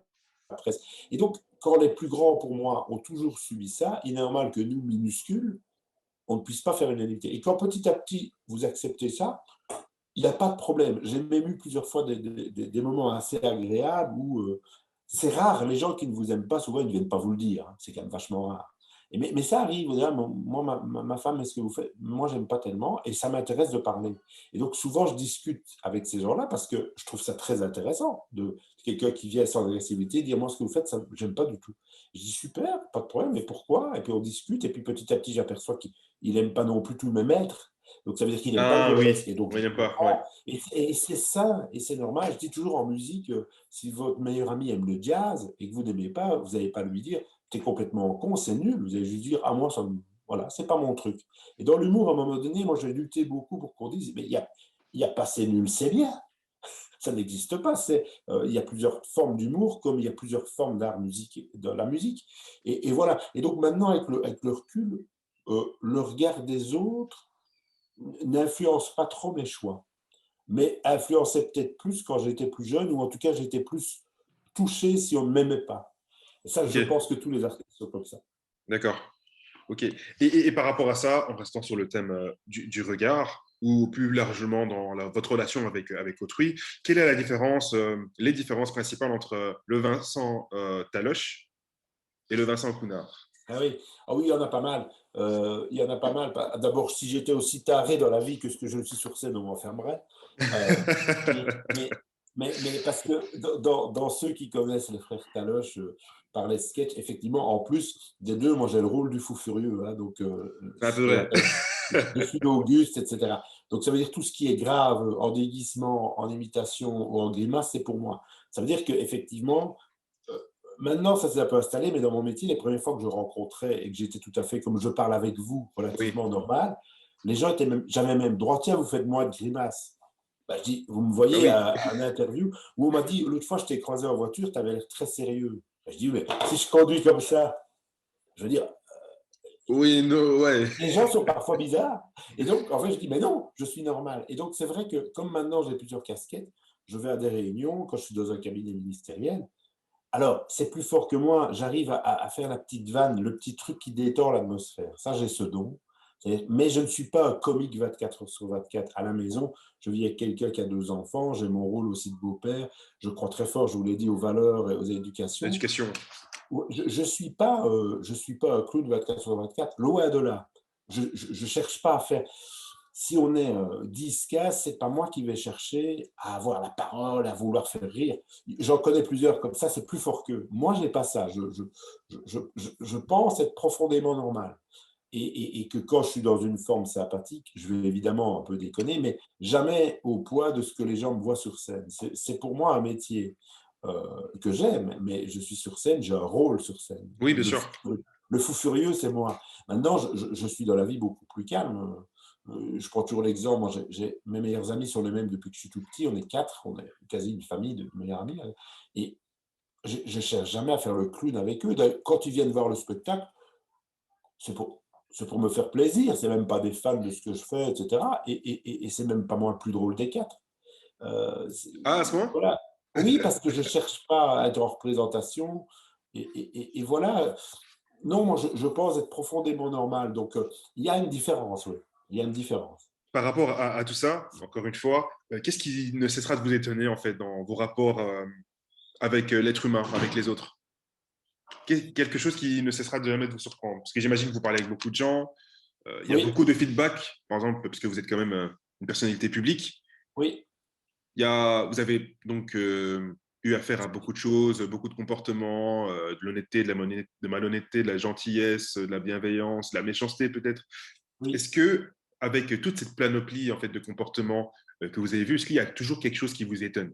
presse. Et donc, quand les plus grands, pour moi, ont toujours subi ça, il est normal que nous, minuscules, on ne puisse pas faire l'unanimité. Et quand petit à petit, vous acceptez ça, il n'y a pas de problème. J'ai même eu plusieurs fois des moments assez agréables où c'est rare, les gens qui ne vous aiment pas, souvent, ils ne viennent pas vous le dire. Hein. C'est quand même vachement rare. Mais ça arrive. Là, moi, ma femme, est-ce que vous faites? Moi, j'aime pas tellement et ça m'intéresse de parler. Et donc, souvent, je discute avec ces gens-là parce que je trouve ça très intéressant de quelqu'un qui vient sans agressivité dire moi, ce que vous faites, ça, j'aime pas du tout. Je dis super, pas de problème, mais pourquoi? Et puis, on discute et puis petit à petit, j'aperçois qu'il n'aime pas non plus tous mes maîtres. Donc, ça veut dire qu'il n'aime pas le Ah burlesque. oui, Et donc, oui, je n'aime pas, ouais. comprends. Et c'est ça, et c'est normal. Je dis toujours en musique, si votre meilleur ami aime le jazz et que vous n'aimez pas, vous n'allez pas lui dire, t'es complètement con, c'est nul. Vous allez juste dire, ah moi, ça, voilà, c'est pas mon truc. Et dans l'humour, à un moment donné, moi, j'ai lutté beaucoup pour qu'on dise, mais il y a pas c'est nul, c'est bien. Ça n'existe pas. Il y a plusieurs formes d'humour, comme il y a plusieurs formes d'art musique, de la musique. Et voilà. Et donc maintenant, avec le recul, le regard des autres n'influence pas trop mes choix, mais influençait peut-être plus quand j'étais plus jeune, ou en tout cas j'étais plus touché si on ne m'aimait pas. Et ça, Ok, je pense que tous les artistes sont comme ça. d'accord. Ok. Et par rapport à ça, en restant sur le thème du regard, ou plus largement dans votre relation avec autrui, quelle est la différence, les différences principales entre le Vincent Taloche et le Vincent Counard? Ah oui, ah oui, il y en a pas mal. Il y en a pas mal. D'abord, si j'étais aussi taré dans la vie que ce que je suis sur scène, on m'enfermerait. Euh, mais, mais, mais parce que dans ceux qui connaissent les frères Taloche par les sketchs, effectivement, en plus des deux, moi j'ai le rôle du fou furieux. Hein, donc, C'est un peu ce qu'on vrai. appelle je suis d'Auguste, etc. Donc ça veut dire tout ce qui est grave en déguisement, en imitation ou en grimace, c'est pour moi. Ça veut dire qu'effectivement, euh, maintenant ça s'est un peu installé, mais dans mon métier, les premières fois que je rencontrais et que j'étais tout à fait comme je parle avec vous, Oui. relativement normal, les gens étaient même, j'avais même droit, tiens, vous faites moi de grimace. Ben, je dis, vous me Ah voyez oui. à une interview où on m'a dit, l'autre fois, je t'ai croisé en voiture, tu avais l'air très sérieux. Ben, je dis, mais si je conduis comme ça, je veux dire, Oui, no, ouais. les gens sont parfois bizarres. Et donc, en fait, je dis, mais non, je suis normal. Et donc, c'est vrai que comme maintenant j'ai plusieurs casquettes, je vais à des réunions, quand je suis dans un cabinet ministériel, alors, c'est plus fort que moi, j'arrive à faire la petite vanne, le petit truc qui détend l'atmosphère. Ça, j'ai ce don. Mais je ne suis pas un comique 24 heures sur 24 à la maison. Je vis avec quelqu'un qui a 2 enfants, j'ai mon rôle aussi de beau-père. Je crois très fort, je vous l'ai dit, aux valeurs et aux éducations. L'éducation. Je suis pas un clown 24 sur 24, loin de là. Je cherche pas à faire. Si on est 10 cas, c'est pas moi qui vais chercher à avoir la parole, à vouloir faire rire. J'en connais plusieurs comme ça, c'est plus fort qu'eux. Moi, j'ai pas ça. Je pense être profondément normal. Et que quand je suis dans une forme sympathique, je vais évidemment un peu déconner, mais jamais au poids de ce que les gens me voient sur scène. C'est pour moi un métier que j'aime, mais je suis sur scène, j'ai un rôle sur scène. Oui, bien sûr. Le fou furieux, c'est moi. Maintenant, je suis dans la vie beaucoup plus calme. Je prends toujours l'exemple, moi, mes meilleurs amis sont les mêmes depuis que je suis tout petit, on est quatre, on est quasi une famille de meilleurs amis, hein. Et je ne cherche jamais à faire le clown avec eux. Quand ils viennent voir le spectacle, c'est pour me faire plaisir, c'est même pas des fans de ce que je fais, etc. Et c'est même pas moi le plus drôle des quatre. Ah, à ce moment? Voilà. Oui, parce que je cherche pas à être en représentation. Et voilà. Non, moi, je pense être profondément normal. Donc, il y a une différence, oui. Il y a une différence. Par rapport à tout ça, encore une fois, qu'est-ce qui ne cessera de vous étonner en fait dans vos rapports avec l'être humain, avec les autres? Quelque chose qui ne cessera de jamais de vous surprendre. Parce que j'imagine que vous parlez avec beaucoup de gens, il y a Oui, beaucoup de feedback, par exemple, parce que vous êtes quand même une personnalité publique. oui, Vous avez donc eu affaire à beaucoup de choses, beaucoup de comportements, de l'honnêteté, de malhonnêteté, de la gentillesse, de la bienveillance, de la méchanceté peut-être. oui. Est-ce que, avec toute cette panoplie en fait de comportements que vous avez vus, est-ce qu'il y a toujours quelque chose qui vous étonne?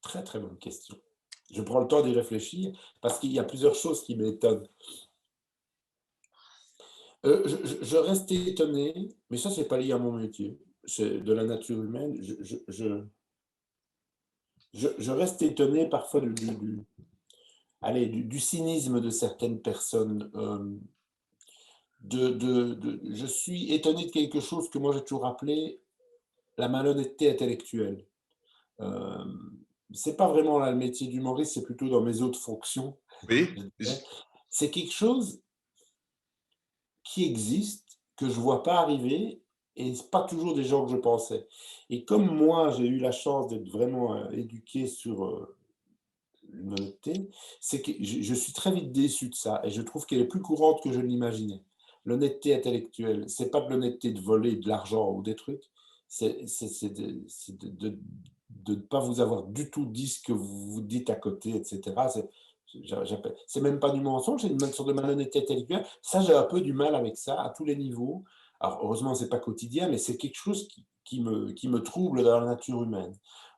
Très, très bonne question. Je prends le temps d'y réfléchir parce qu'il y a plusieurs choses qui m'étonnent. Je reste étonné, mais ça, c'est pas lié à mon métier, c'est de la nature humaine. Je reste étonné parfois allez, du cynisme de certaines personnes. Je suis étonné de quelque chose que moi j'ai toujours appelé la malhonnêteté intellectuelle. Euh, c'est pas vraiment là le métier d'humoriste, c'est plutôt dans mes autres fonctions, Oui, je dirais. C'est quelque chose qui existe, que je vois pas arriver, et c'est pas toujours des gens que je pensais. Et comme moi, j'ai eu la chance d'être vraiment éduqué sur l'honnêteté, c'est que je suis très vite déçu de ça, et je trouve qu'elle est plus courante que je ne l'imaginais. L'honnêteté intellectuelle, c'est pas de l'honnêteté de voler de l'argent ou des trucs, c'est de ne pas vous avoir du tout dit ce que vous vous dites à côté, etc. C'est même pas du mensonge, c'est une sorte de malhonnêteté intellectuelle. Ça, j'ai un peu du mal avec ça, à tous les niveaux. Alors, heureusement, c'est pas quotidien, mais c'est quelque chose qui me trouble dans la nature humaine.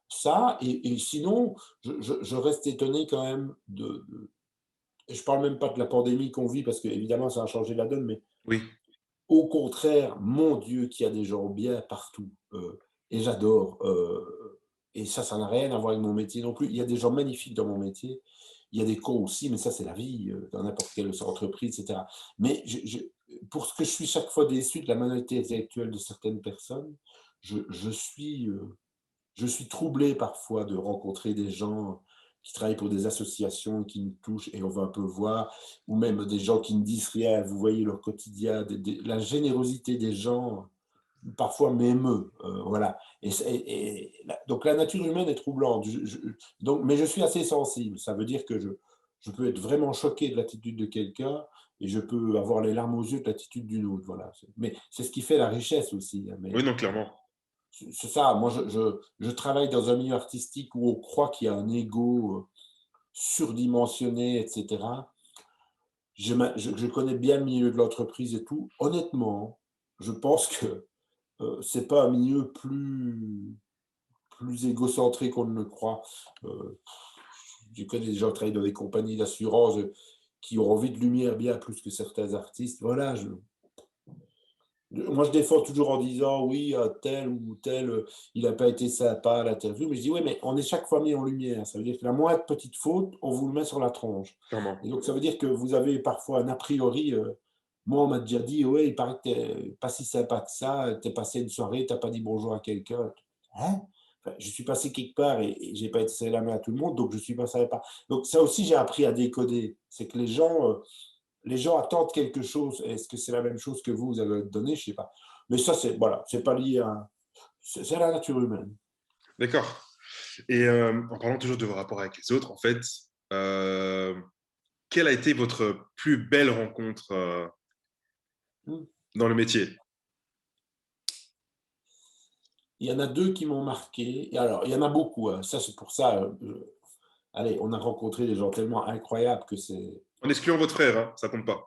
Ça, et sinon, je reste étonné quand même et je parle même pas de la pandémie qu'on vit, parce qu'évidemment, ça a changé la donne, mais oui, au contraire, mon Dieu, qu'il y a des gens bien partout. Et j'adore. Et ça n'a rien à voir avec mon métier non plus. Il y a des gens magnifiques dans mon métier. Il y a des cons aussi, mais ça, c'est la vie, dans n'importe quelle entreprise, etc. Mais pour ce que je suis chaque fois déçu de la malhonnêteté intellectuelle de certaines personnes, je, je suis je suis troublé parfois de rencontrer des gens qui travaillent pour des associations qui nous touchent et on va un peu voir, ou même des gens qui ne disent rien, vous voyez leur quotidien, la générosité des gens parfois m'émeut, voilà. Donc la nature humaine est troublante. Donc, mais je suis assez sensible. Ça veut dire que je peux être vraiment choqué de l'attitude de quelqu'un et je peux avoir les larmes aux yeux de l'attitude d'une autre. Voilà. Mais c'est ce qui fait la richesse aussi, hein. oui, Mais non, clairement. c'est ça, moi je travaille dans un milieu artistique où on croit qu'il y a un ego surdimensionné, etc. Je connais bien le milieu de l'entreprise et tout. Honnêtement, je pense que c'est pas un milieu plus égocentré qu'on ne le croit. Euh, je connais des gens qui travaillent dans des compagnies d'assurance qui ont envie de lumière bien plus que certains artistes. Voilà, moi, je défends toujours en disant oui, tel ou tel, il n'a pas été sympa à l'interview. Mais je dis oui, mais on est chaque fois mis en lumière. Ça veut dire que la moindre petite faute, on vous le met sur la tronche. Clairement. Et donc, ça veut dire que vous avez parfois un a priori. Moi, on m'a déjà dit ouais, il paraît que t'es pas si sympa que ça. T'es passé une soirée, t'as pas dit bonjour à quelqu'un. Hein? Enfin, je suis passé quelque part et j'ai pas été serré la main à tout le monde, donc je suis pas sympa. Donc, ça aussi, j'ai appris à décoder. C'est que les gens attendent quelque chose. Est-ce que c'est la même chose que vous avez donné? Je sais pas. Mais ça, c'est voilà, c'est pas lié à. C'est la nature humaine. D'accord. Et en parlant toujours de vos rapports avec les autres, en fait, euh, quelle a été votre plus belle rencontre Hmm. dans le métier? Il y en a deux qui m'ont marqué. Et alors, il y en a beaucoup, hein. Ça, c'est pour ça. Allez, on a rencontré des gens tellement incroyables que c'est. En excluant votre frère, hein, ça compte pas.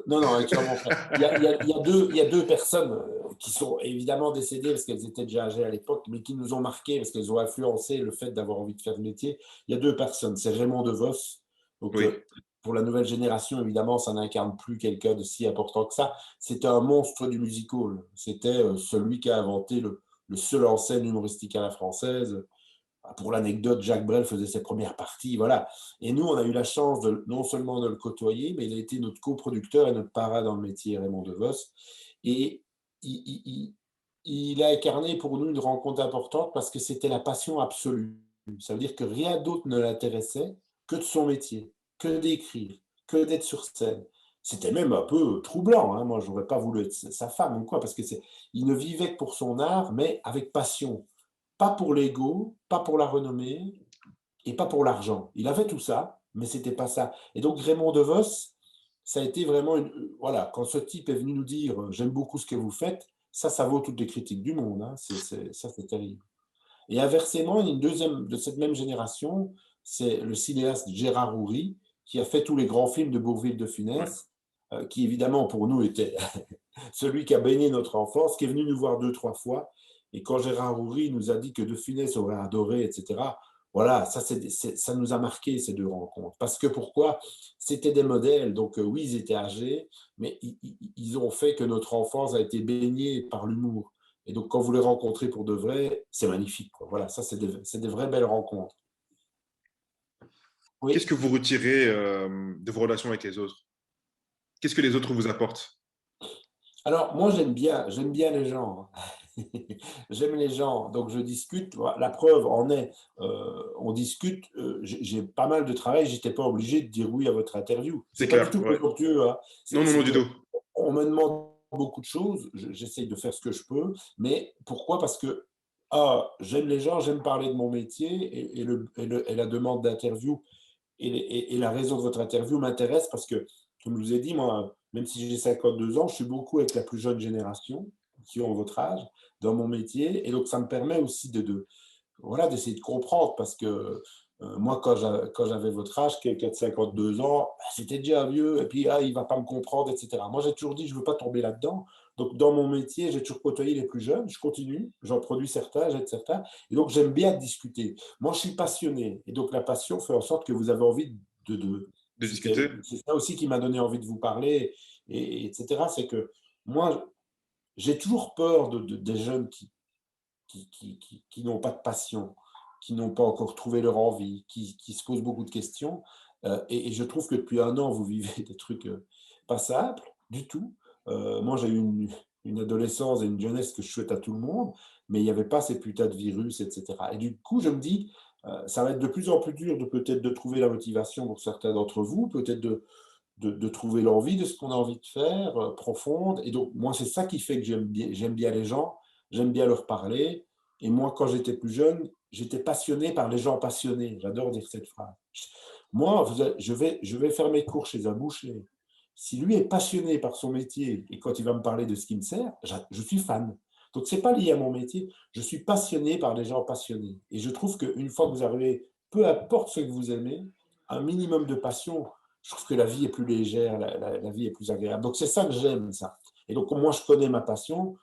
Non, non, avec mon frère. Il y a deux personnes qui sont évidemment décédées parce qu'elles étaient déjà âgées à l'époque, mais qui nous ont marqué parce qu'elles ont influencé le fait d'avoir envie de faire ce métier. Il y a deux personnes. C'est Raymond DeVos. Donc, Oui, pour la nouvelle génération, évidemment, ça n'incarne plus quelqu'un de si important que ça. C'était un monstre du musical. C'était celui qui a inventé le seul en scène humoristique à la française. Pour l'anecdote, Jacques Brel faisait ses premières parties, voilà. Et nous, on a eu la chance non seulement de le côtoyer, mais il a été notre coproducteur et notre parrain dans le métier, Raymond DeVos. Et il, il, il, il a incarné pour nous une rencontre importante parce que c'était la passion absolue. Ça veut dire que rien d'autre ne l'intéressait que de son métier, que d'écrire, que d'être sur scène. C'était même un peu troublant, hein. Moi, j'aurais pas voulu être sa femme ou quoi, parce que il ne vivait que pour son art, mais avec passion. Pas pour l'ego, pas pour la renommée et pas pour l'argent. Il avait tout ça, mais c'était pas ça. Et donc Raymond DeVos, ça a été vraiment voilà, quand ce type est venu nous dire j'aime beaucoup ce que vous faites, ça vaut toutes les critiques du monde, hein. Ça, c'est terrible. Et inversement, il y a une deuxième de cette même génération, c'est le cinéaste Gérard Houry, qui a fait tous les grands films de Bourvil de ouais. Funès, qui évidemment pour nous était celui qui a baigné notre enfance, qui est venu nous voir deux, trois fois. Et quand Gérard Houry nous a dit que De Funès aurait adoré, etc., Voilà, ça, ça nous a marqué ces deux rencontres. Parce que pourquoi? C'était des modèles, donc oui, ils étaient âgés, mais ils ont fait que notre enfance a été baignée par l'humour. Et donc, quand vous les rencontrez pour de vrai, c'est magnifique, quoi. Voilà, ça, c'est des vraies belles rencontres. Qu'est-ce Oui. que vous retirez de vos relations avec les autres? Qu'est-ce que les autres vous apportent? Alors, moi, j'aime bien les gens. J'aime les gens, donc je discute. La preuve en est, on discute. J'ai pas mal de travail. J'étais pas obligé de dire oui à votre interview. C'est C'est pas du clair, tout ouais. présomptueux, hein. Non, non, C'est non, du que tout. on me demande beaucoup de choses. J'essaye de faire ce que je peux, mais pourquoi? Parce que j'aime les gens, j'aime parler de mon métier et la demande d'interview et la raison de votre interview m'intéresse parce que, comme je vous ai dit, moi, même si j'ai 52 ans, je suis beaucoup avec la plus jeune génération, qui ont votre âge, dans mon métier. Et donc, ça me permet aussi voilà, d'essayer de comprendre parce que moi, quand j'avais votre âge, quelqu'un de 52 ans, bah, c'était déjà vieux, et puis il ne va pas me comprendre, etc. Moi, j'ai toujours dit, je ne veux pas tomber là-dedans. Donc, dans mon métier, j'ai toujours côtoyé les plus jeunes, je continue, j'en produis certains, j'aide certains, et donc j'aime bien discuter. Moi, je suis passionné, et donc la passion fait en sorte que vous avez envie de De discuter. c'est ça aussi qui m'a donné envie de vous parler, etc. C'est que moi, j'ai toujours peur des jeunes qui n'ont pas de passion, qui n'ont pas encore trouvé leur envie, qui se posent beaucoup de questions. Et je trouve que depuis un an, vous vivez des trucs pas simples du tout. Moi, j'ai eu une adolescence et une jeunesse que je souhaite à tout le monde, mais il n'y avait pas ces putains de virus, etc. Et du coup, je me dis, ça va être de plus en plus dur de peut-être de trouver la motivation pour certains d'entre vous, peut-être de trouver l'envie de ce qu'on a envie de faire, profonde. Et donc, moi, c'est ça qui fait que j'aime bien les gens, j'aime bien leur parler. Et moi, quand j'étais plus jeune, j'étais passionné par les gens passionnés. J'adore dire cette phrase. Moi, je vais faire mes cours chez un boucher. Si lui est passionné par son métier et quand il va me parler de ce qui me sert, je suis fan. Donc, ce n'est pas lié à mon métier. Je suis passionné par les gens passionnés. Et je trouve qu'une fois que vous arrivez, peu importe ce que vous aimez, un minimum de passion, je trouve que la vie est plus légère, la vie est plus agréable. Donc, c'est ça que j'aime, ça. Et donc, moi, je connais ma passion,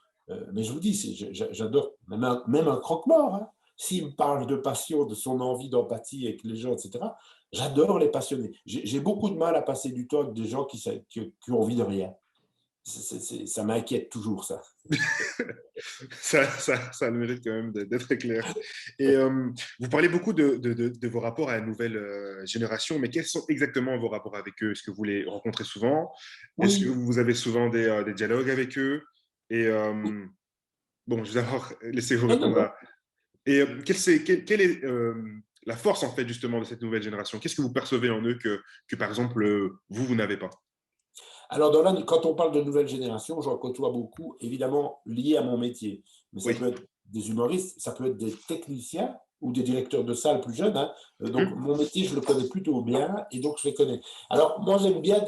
mais je vous dis, j'adore, même un croque-mort, hein. S'il me parle de passion, de son envie d'empathie avec les gens, etc., j'adore les passionnés. J'ai beaucoup de mal à passer du temps avec des gens qui ont envie de rien. Ça m'inquiète toujours, ça. Ça a le mérite quand même d'être clair. Et vous parlez beaucoup de vos rapports à la nouvelle génération, mais quels sont exactement vos rapports avec eux? Est-ce que vous les rencontrez souvent? Est-ce que Oui, vous avez souvent des dialogues avec eux? Et bon, je vais d'abord laisser vous non, non, répondre non. à... Et quelle est la force, en fait, justement, de cette nouvelle génération? Qu'est-ce que vous percevez en eux que par exemple, vous n'avez pas? Alors, quand on parle de nouvelle génération, j'en côtoie beaucoup, évidemment liés à mon métier. Mais ça peut Oui. être des humoristes, ça peut être des techniciens ou des directeurs de salle plus jeunes, hein. Donc, Mhm. mon métier, je le connais plutôt bien et donc je les connais. Alors, moi, j'aime bien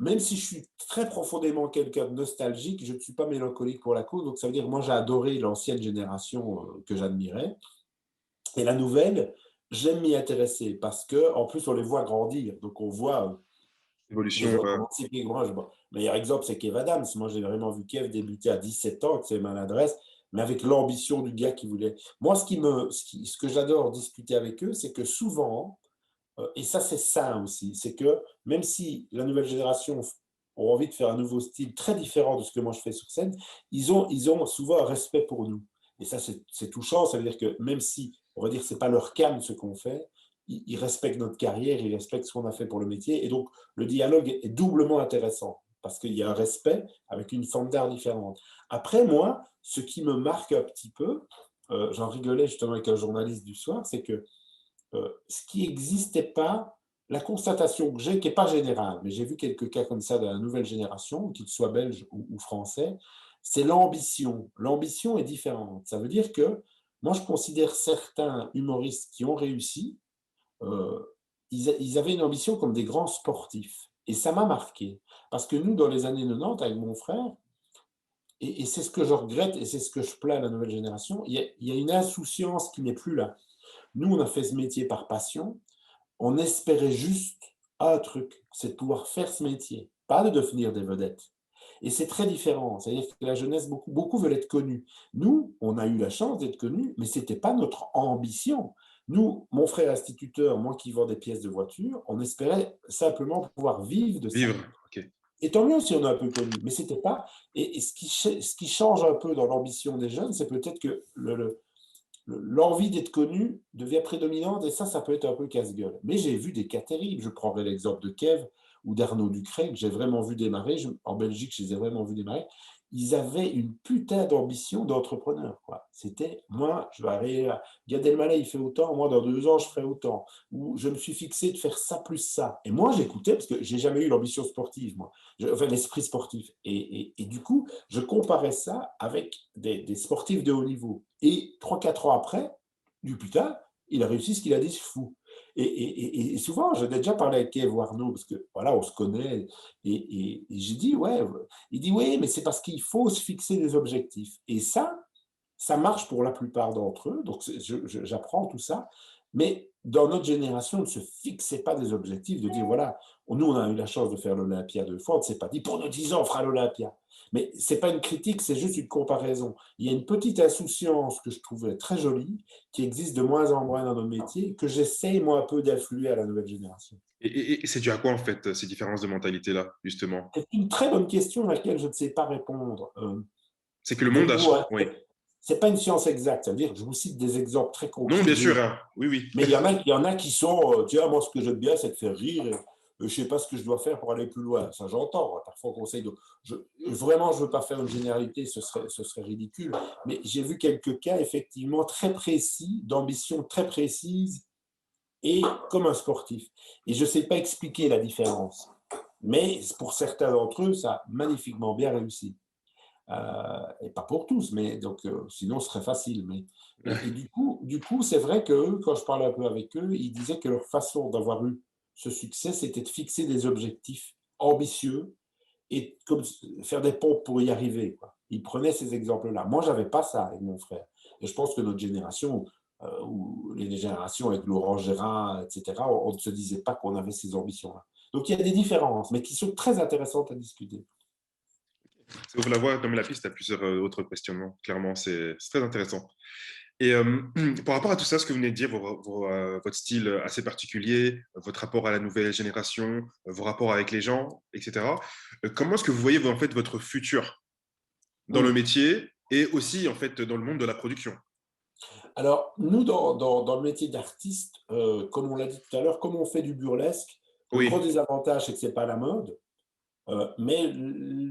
même si je suis très profondément quelqu'un de nostalgique, je ne suis pas mélancolique pour la cause. Donc, ça veut dire que moi, j'ai adoré l'ancienne génération que j'admirais. Et la nouvelle, j'aime m'y intéresser parce que, en plus, on les voit grandir. Donc, on voit des Évolution. gens comme Antipi, moi, le meilleur exemple, c'est Kev Adams. Moi, j'ai vraiment vu Kev débuter à 17 ans, que c'est maladresse, mais avec l'ambition du gars qui voulait. Moi, ce que j'adore discuter avec eux, c'est que souvent, et ça, c'est sain aussi, c'est que même si la nouvelle génération a envie de faire un nouveau style très différent de ce que moi je fais sur scène, ils ont souvent un respect pour nous. Et ça, c'est touchant. Ça veut dire que même si, on va dire, c'est pas leur cam ce qu'on fait, ils respectent notre carrière, ils respectent ce qu'on a fait pour le métier. Et donc, le dialogue est doublement intéressant parce qu'il y a un respect avec une forme d'art différente. Après, moi, ce qui me marque un petit peu, j'en rigolais justement avec un journaliste du soir, c'est que ce qui n'existait pas, la constatation que j'ai, qui n'est pas générale, mais j'ai vu quelques cas comme ça de la nouvelle génération, qu'ils soient belges ou français, c'est l'ambition. L'ambition est différente. Ça veut dire que moi, je considère certains humoristes qui ont réussi, euh, ils avaient une ambition comme des grands sportifs. Et ça m'a marqué. Parce que nous, dans les années 90, avec mon frère, et c'est ce que je regrette et c'est ce que je plains à la nouvelle génération, il y a une insouciance qui n'est plus là. Nous, on a fait ce métier par passion, on espérait juste un truc, c'est de pouvoir faire ce métier, pas de devenir des vedettes. Et c'est très différent. C'est-à-dire que la jeunesse, beaucoup veulent être connus. Nous, on a eu la chance d'être connus, mais ce n'était pas notre ambition. Nous, mon frère instituteur, moi qui vends des pièces de voiture, on espérait simplement pouvoir vivre de ça. Vivre, ok. Et tant mieux si on est un peu connu, mais c'était pas. Et ce qui change un peu dans l'ambition des jeunes, c'est peut-être que l'envie d'être connu devient prédominante, et ça peut être un peu casse-gueule. Mais j'ai vu des cas terribles. Je prendrai l'exemple de Kev ou d'Arnaud Ducret, que j'ai vraiment vu démarrer. En Belgique, je les ai vraiment vus démarrer. Ils avaient une putain d'ambition d'entrepreneur, quoi. C'était, moi, je vais arriver là. Gad Elmaleh, il fait autant, moi, dans 2 ans, je ferai autant. Ou je me suis fixé de faire ça plus ça. Et moi, j'écoutais, parce que j'ai jamais eu l'ambition sportive, moi. Enfin, l'esprit sportif. Et du coup, je comparais ça avec des sportifs de haut niveau. Et 3-4 ans après, du putain, il a réussi ce qu'il a dit, c'est fou. Et souvent, j'en ai déjà parlé avec Kev ou Arnaud, parce que voilà, on se connaît. Et j'ai dit, ouais, il dit, oui, mais c'est parce qu'il faut se fixer des objectifs. Et ça marche pour la plupart d'entre eux. Donc, j'apprends tout ça. Mais dans notre génération, on ne se fixait pas des objectifs, de dire, voilà, nous, on a eu la chance de faire l'Olympia 2 fois, on ne s'est pas dit, pour nos 10 ans, on fera l'Olympia. Mais ce n'est pas une critique, c'est juste une comparaison. Il y a une petite insouciance que je trouvais très jolie, qui existe de moins en moins dans nos métiers, que j'essaye, moi, un peu d'influer à la nouvelle génération. Et c'est dû à quoi, en fait, ces différences de mentalité-là, justement? C'est une très bonne question à laquelle je ne sais pas répondre. C'est que le De monde a... vous, Oui. c'est pas une science exacte, c'est-à-dire, je vous cite des exemples très Non, bien concrets. sûr, hein. Oui, oui. Mais il y en a qui sont, tiens, moi, ce que j'aime bien, c'est de faire rire. Et, je ne sais pas ce que je dois faire pour aller plus loin. Ça, j'entends. Parfois, on conseille de. Vraiment, je ne veux pas faire une généralité, ce serait ridicule. Mais j'ai vu quelques cas, effectivement, très précis, d'ambition très précise, et comme un sportif. Et je ne sais pas expliquer la différence. Mais pour certains d'entre eux, ça a magnifiquement bien réussi. Et pas pour tous, mais donc sinon ce serait facile. Et du coup, c'est vrai que quand je parlais un peu avec eux, ils disaient que leur façon d'avoir eu ce succès, c'était de fixer des objectifs ambitieux et comme faire des pompes pour y arriver, quoi. Ils prenaient ces exemples-là. Moi, j'avais pas ça avec mon frère. Et je pense que notre génération, ou les générations avec Laurent Gérard, etc., on ne se disait pas qu'on avait ces ambitions-là. Donc il y a des différences, mais qui sont très intéressantes à discuter. Ça ouvre la voie, comme la piste à plusieurs autres questionnements. Clairement, c'est très intéressant. Et par rapport à tout ça, ce que vous venez de dire, votre style assez particulier, votre rapport à la nouvelle génération, vos rapports avec les gens, etc., comment est-ce que vous voyez en fait votre futur dans le Hum. métier et aussi en fait dans le monde de la production? Alors, nous, dans le métier d'artiste, comme on l'a dit tout à l'heure, comme on fait du burlesque, le Oui, gros désavantage, c'est que ce n'est pas la mode. Mais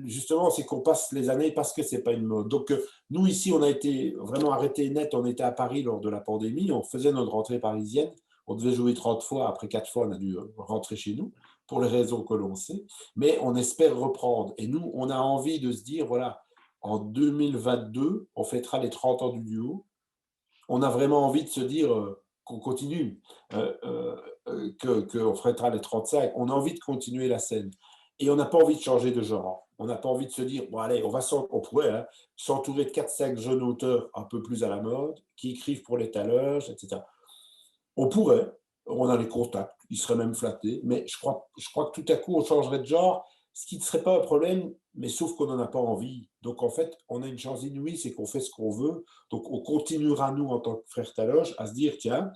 justement, c'est qu'on passe les années parce que ce n'est pas une mode. Donc, nous, ici, on a été vraiment arrêtés net. On était à Paris lors de la pandémie. On faisait notre rentrée parisienne. On devait jouer 30 fois. Après 4 fois, on a dû rentrer chez nous pour les raisons que l'on sait. Mais on espère reprendre. Et nous, on a envie de se dire, voilà, en 2022, on fêtera les 30 ans du duo. On a vraiment envie de se dire qu'on continue, qu'on fêtera les 35. On a envie de continuer la scène. Et on n'a pas envie de changer de genre. On n'a pas envie de se dire, bon allez, on pourrait hein, s'entourer de 4-5 jeunes auteurs un peu plus à la mode, qui écrivent pour l'étalage, etc. On pourrait, on a les contacts, ils seraient même flattés, mais je crois que tout à coup, on changerait de genre, ce qui ne serait pas un problème, mais sauf qu'on n'en a pas envie. Donc en fait, on a une chance inouïe, c'est qu'on fait ce qu'on veut. Donc on continuera, nous, en tant que frères Taloche, à se dire, tiens,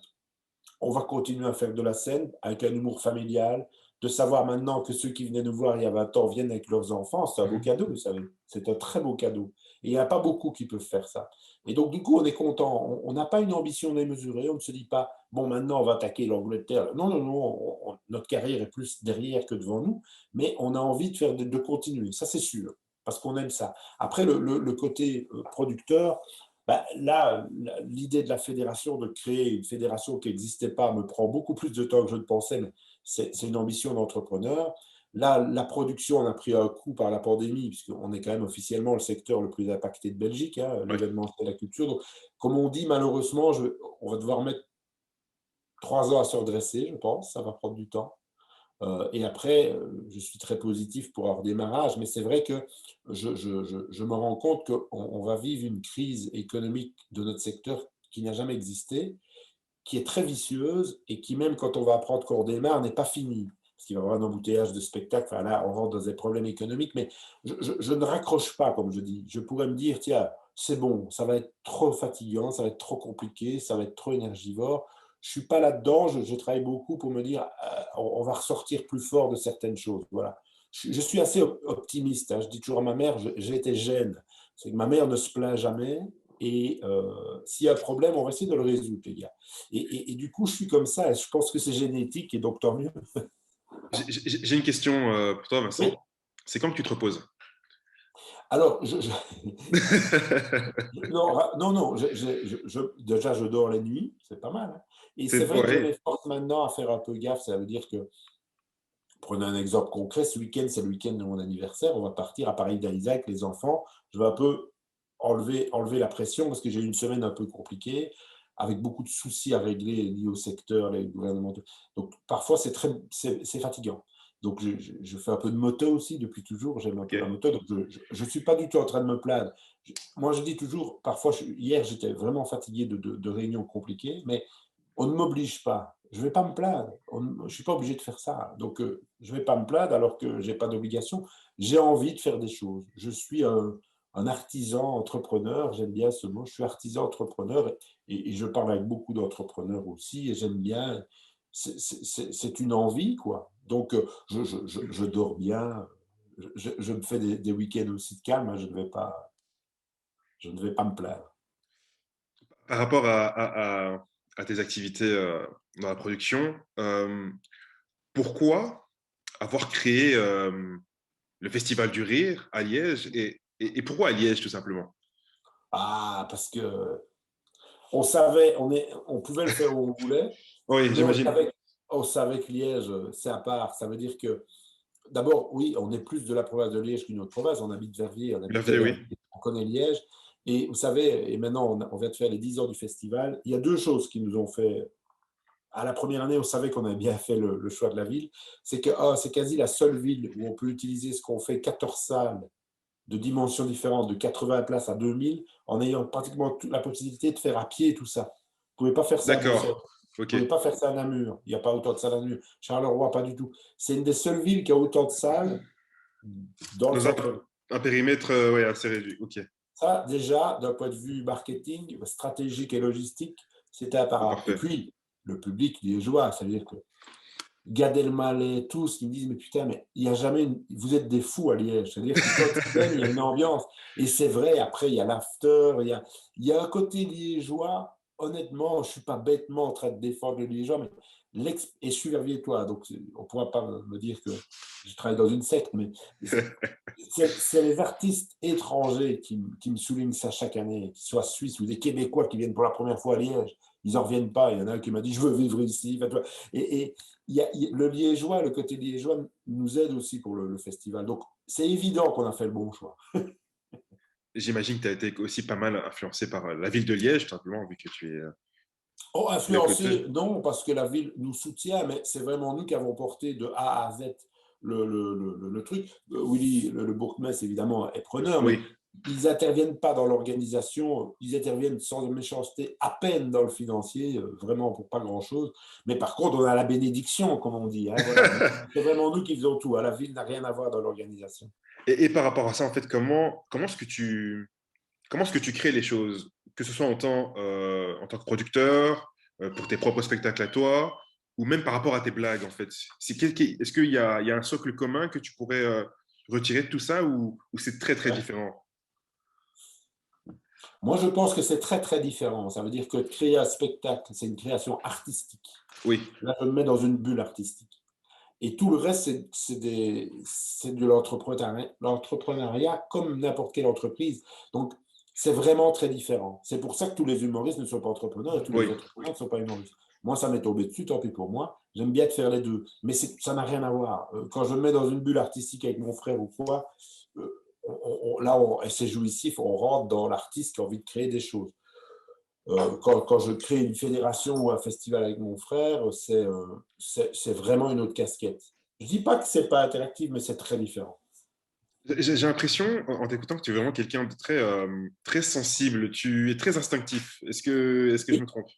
on va continuer à faire de la scène avec un humour familial, de savoir maintenant que ceux qui venaient nous voir il y a 20 ans viennent avec leurs enfants, c'est un beau mhm. cadeau, vous savez. C'est un très beau cadeau. Et il n'y a pas beaucoup qui peuvent faire ça. Et donc, du coup, on est content. On n'a pas une ambition démesurée. On ne se dit pas, bon, maintenant, on va attaquer l'Angleterre. Non, non, non. Notre carrière est plus derrière que devant nous. Mais on a envie de, de continuer. Ça, c'est sûr. Parce qu'on aime ça. Après, le côté producteur, bah, là, l'idée de la fédération, de créer une fédération qui n'existait pas, me prend beaucoup plus de temps que je ne pensais, mais c'est une ambition d'entrepreneur. Là, la production, on a pris un coup par la pandémie, puisqu'on est quand même officiellement le secteur le plus impacté de Belgique, hein, Ouais. l'événementiel et la culture. Donc, comme on dit, malheureusement, on va devoir mettre 3 ans à se redresser, je pense, ça va prendre du temps. Et après, je suis très positif pour un redémarrage, mais c'est vrai que je me rends compte qu'on va vivre une crise économique de notre secteur qui n'a jamais existé, qui est très vicieuse et qui, même quand on va apprendre qu'on redémarre, n'est pas finie. parce qu'il va y avoir un embouteillage de spectacles. Enfin, là, on rentre dans des problèmes économiques, mais je ne raccroche pas, comme je dis. Je pourrais me dire, tiens, c'est bon, ça va être trop fatigant, ça va être trop compliqué, ça va être trop énergivore. Je suis pas là-dedans, je travaille beaucoup pour me dire, on va ressortir plus fort de certaines choses. Voilà. Je suis assez optimiste, hein. Je dis toujours à ma mère, j'ai été gêne. C'est que ma mère ne se plaint jamais. Et s'il y a un problème, on va essayer de le résoudre, les gars. Et du coup, je suis comme ça. Et je pense que c'est génétique et donc tant mieux. J'ai une question pour toi, Oui. Vincent. C'est quand que tu te reposes? Alors, non, non, non. Déjà, je dors la nuit. C'est pas mal, hein. Et c'est vrai que je Ouais, m'efforce maintenant à faire un peu gaffe. Ça veut dire que, prenez un exemple concret, ce week-end, c'est le week-end de mon anniversaire. On va partir à Paris d'Aïsa avec les enfants. Je vais un peu enlever la pression parce que j'ai eu une semaine un peu compliquée, avec beaucoup de soucis à régler liés au secteur, les gouvernementaux. Donc, parfois, c'est fatigant. Donc, je fais un peu de moto aussi depuis toujours. J'aime un ok. peu la moto. Donc, je ne suis pas du tout en train de me plaindre. Moi, je dis toujours, parfois, hier, j'étais vraiment fatigué de réunions compliquées, mais on ne m'oblige pas. Je ne vais pas me plaindre. Je ne suis pas obligé de faire ça. Donc, je ne vais pas me plaindre alors que je n'ai pas d'obligation. J'ai envie de faire des choses. Je suis un artisan entrepreneur. J'aime bien ce mot. Je suis artisan entrepreneur et je parle avec beaucoup d'entrepreneurs aussi et j'aime bien. C'est une envie, quoi. Donc, je dors bien. Je me fais des week-ends aussi de calme, hein. Je ne vais pas me plaindre. Par rapport à tes activités dans la production, pourquoi avoir créé le Festival du Rire à Liège et pourquoi à Liège tout simplement? Ah, parce que on savait, on pouvait le faire où on voulait, Oui, mais j'imagine. on savait que Liège, c'est à part. Ça veut dire que, d'abord, oui, on est plus de la province de Liège qu'une autre province. On habite Verviers, on habite Verviers, oui. Verviers, on connaît Liège. Et vous savez, et maintenant, on vient de faire les 10 ans du festival. Il y a deux choses qui nous ont fait. À la première année, on savait qu'on avait bien fait le choix de la ville. C'est que c'est quasi la seule ville où on peut utiliser ce qu'on fait 14 salles de dimensions différentes, de 80 places à 2000, en ayant pratiquement toute la possibilité de faire à pied tout ça. Vous ne pouvez pas faire ça à Bruxelles. D'accord. Vous Ok. ne pouvez pas faire ça à Namur. Il n'y a pas autant de salles à Namur. Charleroi, pas du tout. C'est une des seules villes qui a autant de salles dans le Dans centre. un périmètre ouais, assez réduit. Ok. Ça, déjà, d'un point de vue marketing, stratégique et logistique, c'était C'est apparent. Et parfait. puis, le public liégeois, ça veut dire que Gad Elmaleh, tous qui me disent, mais putain, mais il n'y a jamais vous êtes des fous à Liège. C'est-à-dire que quand ils viennent, il y a une ambiance. Et c'est vrai, après, il y a l'after, il y a un côté liégeois. Honnêtement, je ne suis pas bêtement en train de défendre le liégeois, mais et je suis verviers-toi, donc on ne pourra pas me dire que je travaille dans une secte, mais c'est les artistes étrangers qui me soulignent ça chaque année, qu'ils soient suisses ou des Québécois qui viennent pour la première fois à Liège. Ils n'en reviennent pas. Il y en a un qui m'a dit, je veux vivre ici. Enfin, et le liégeois, le côté liégeois nous aide aussi pour le festival. Donc, c'est évident qu'on a fait le bon choix. J'imagine que tu as été aussi pas mal influencé par la ville de Liège, tout simplement, vu que Oh, tu es à côté. influencé, non, parce que la ville nous soutient, mais c'est vraiment nous qui avons porté de A à Z le truc. Willy, le bourgmestre, évidemment, est preneur, mais Oui. ils n'interviennent pas dans l'organisation, ils interviennent sans méchanceté, à peine dans le financier, vraiment pour pas grand-chose. Mais par contre, on a la bénédiction, comme on dit, hein, voilà. Mais c'est vraiment nous qui faisons tout, hein. La ville n'a rien à voir dans l'organisation. Et par rapport à ça, en fait, comment est-ce que tu crées les choses, que ce soit en tant que producteur, pour tes propres spectacles à toi, ou même par rapport à tes blagues, en fait. Est-ce qu'il y a un socle commun que tu pourrais retirer de tout ça ou c'est très, très Ouais. différent? Moi, je pense que c'est très, très différent. Ça veut dire que créer un spectacle, c'est une création artistique. Oui, Là, je me mets dans une bulle artistique. Et tout le reste, c'est de l'entrepreneuriat comme n'importe quelle entreprise. Donc, c'est vraiment très différent. C'est pour ça que tous les humoristes ne sont pas entrepreneurs et tous les oui. entrepreneurs ne sont pas humoristes. Moi, ça m'est tombé dessus, tant pis pour moi. J'aime bien de faire les deux. Mais ça n'a rien à voir. Quand je me mets dans une bulle artistique avec mon frère ou quoi, là, c'est jouissif, on rentre dans l'artiste qui a envie de créer des choses. Quand je crée une fédération ou un festival avec mon frère, c'est vraiment une autre casquette. Je ne dis pas que c'est pas interactif, mais c'est très différent. J'ai l'impression, en t'écoutant, que tu es vraiment quelqu'un de très, très sensible. Tu es très instinctif. Est-ce que je Et me trompe?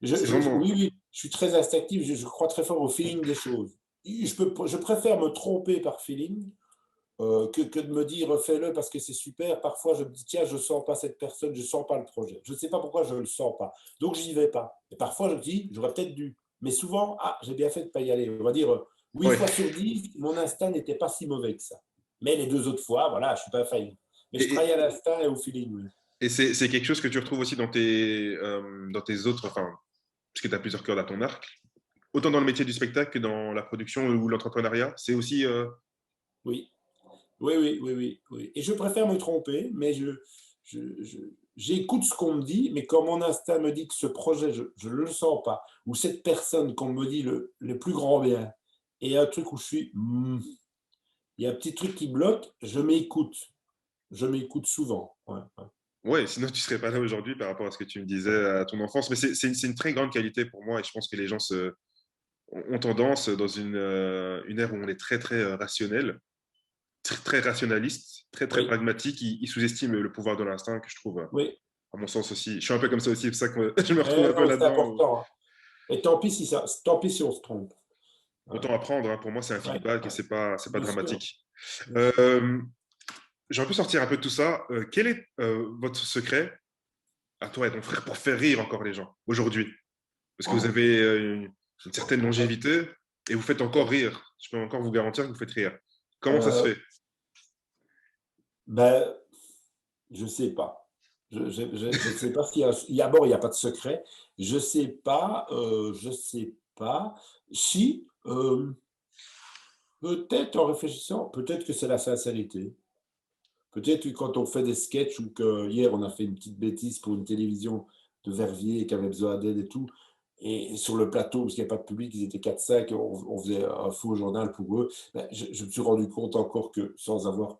C'est oui, vraiment. oui, je suis très instinctif, je crois très fort au feeling des choses. je préfère me tromper par feeling que de me dire fais-le parce que c'est super. Parfois, je me dis tiens, je ne sens pas cette personne, je ne sens pas le projet. Je ne sais pas pourquoi je ne le sens pas. Donc, j'y vais pas. Et parfois, je me dis j'aurais peut-être dû. Mais souvent, ah, j'ai bien fait de ne pas y aller. On va dire 8 Ouais. fois sur 10, mon instinct n'était pas si mauvais que ça. Mais les 2 autres fois, voilà, je ne suis pas infaillible. Mais Et, je travaille et- à l'instinct et au feeling. Oui. et c'est quelque chose que tu retrouves aussi dans tes autres, enfin, parce que tu as plusieurs cordes à ton arc, autant dans le métier du spectacle que dans la production ou l'entrepreneuriat. C'est aussi. Oui. Oui, oui, oui, oui, oui. Et je préfère me tromper, mais j'écoute ce qu'on me dit, mais quand mon instinct me dit que ce projet, je ne le sens pas, ou cette personne qu'on me dit le plus grand bien, et il y a un truc où je suis, il y a un petit truc qui bloque, je m'écoute. Je m'écoute souvent. Ouais, ouais. Ouais, sinon tu serais pas là aujourd'hui par rapport à ce que tu me disais à ton enfance. Mais c'est une très grande qualité pour moi et je pense que les gens ont tendance dans une ère où on est très très rationnel, très, très rationaliste, très très Oui, pragmatique. Ils sous-estiment le pouvoir de l'instinct que je trouve, oui. à mon sens aussi. Je suis un peu comme ça aussi, c'est pour ça que je me retrouve un peu Non, c'est là-dedans. important, hein. Et tant pis si on se trompe. Ouais, Autant apprendre, hein. Pour moi, c'est un ouais, feedback et ouais. c'est pas Bien sûr, dramatique. bien sûr. Euh, J'aurais pu sortir un peu de tout ça. Quel est votre secret à toi et ton frère pour faire rire encore les gens aujourd'hui? Parce que vous Oh, avez une certaine longévité et vous faites encore ouais. rire. Je peux encore vous garantir que vous faites rire. Comment ça se Euh, fait? ben, je sais pas. Je sais pas s'il y a d'abord, il y a pas de secret. Je sais pas si, peut-être en réfléchissant, peut-être que c'est la sincérité. Peut-être que quand on fait des sketchs ou que hier on a fait une petite bêtise pour une télévision de Verviers qui avait besoin d'aide et tout, et sur le plateau, parce qu'il n'y a pas de public, ils étaient 4-5, on faisait un faux journal pour eux. Ben, je me suis rendu compte encore que sans avoir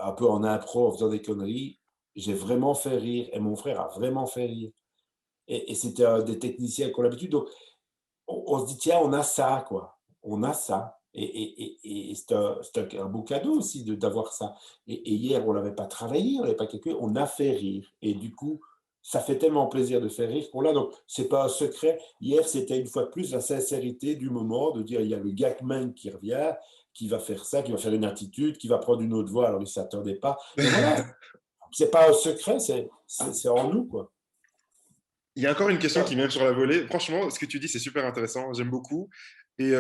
un peu en impro, en faisant des conneries, j'ai vraiment fait rire et mon frère a vraiment fait rire. Et c'était des techniciens qui ont l'habitude. Donc on se dit, tiens, on a ça, quoi. On a ça. Et c'est un beau cadeau aussi d'avoir ça. Et hier, on ne l'avait pas travaillé, on n'avait pas calculé, on a fait rire. Et du coup, ça fait tellement plaisir de faire rire qu'on l'a. Donc, ce n'est pas un secret. Hier, c'était une fois de plus la sincérité du moment, de dire, il y a le Gagman qui revient, qui va faire ça, qui va faire une attitude, qui va prendre une autre voix, alors il ne s'attendait pas. Mais voilà, ce n'est pas un secret, c'est en nous, quoi. Il y a encore une question qui m'aime sur la volée. Franchement, ce que tu dis, c'est super intéressant. J'aime beaucoup. Et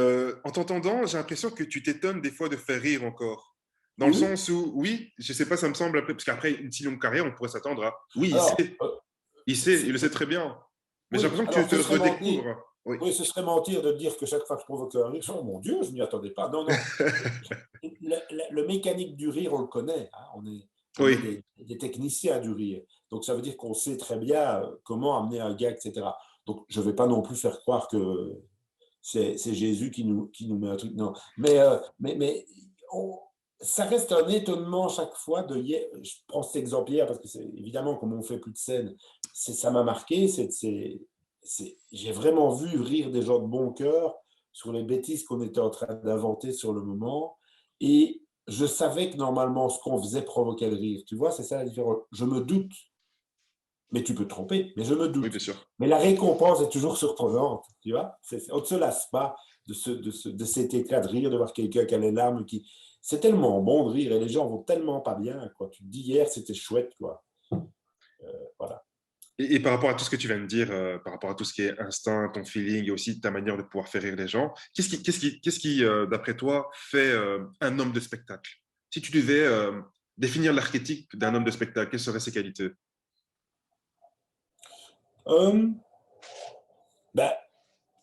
en t'entendant, j'ai l'impression que tu t'étonnes des fois de faire rire encore. Dans le Oui. sens où, oui, je sais pas, ça me semble un peu, parce qu'après une si longue carrière, on pourrait s'attendre à, oui, Alors, il le sait très bien. Mais j'ai oui, l'impression que tu alors te ce serait mentir. redécouvres. Oui. Oui, ce serait mentir de dire que chaque fois que je provoque un rire, oh mon Dieu, je n'y attendais pas. Non, non. Le mécanique du rire, on le connaît, hein. On Oui. est des techniciens du rire. Donc ça veut dire qu'on sait très bien comment amener un gag, etc. Donc je ne vais pas non plus faire croire que c'est Jésus qui nous met un truc. Non. Mais on- ça reste un étonnement chaque fois de hier. Je prends cet exemple hier parce que c'est évidemment, comme on fait plus de scènes, ça m'a marqué. J'ai vraiment vu rire des gens de bon cœur sur les bêtises qu'on était en train d'inventer sur le moment. Et je savais que normalement, ce qu'on faisait provoquait le rire. Tu vois, c'est ça la différence. Je me doute, mais tu peux te tromper, mais je me Oui, doute. bien sûr. Mais la récompense est toujours surprenante, tu vois. On ne se lasse pas de cet éclat de rire, de voir quelqu'un qui a les larmes. C'est tellement bon de rire et les gens vont tellement pas bien, quoi. Tu te dis hier, c'était chouette, quoi. Voilà. Et par rapport à tout ce que tu viens de dire, par rapport à tout ce qui est instinct, ton feeling et aussi ta manière de pouvoir faire rire les gens, qu'est-ce qui d'après toi, fait un homme de spectacle? Si tu devais définir l'archétype d'un homme de spectacle, quelles seraient ses qualités? Euh, ben,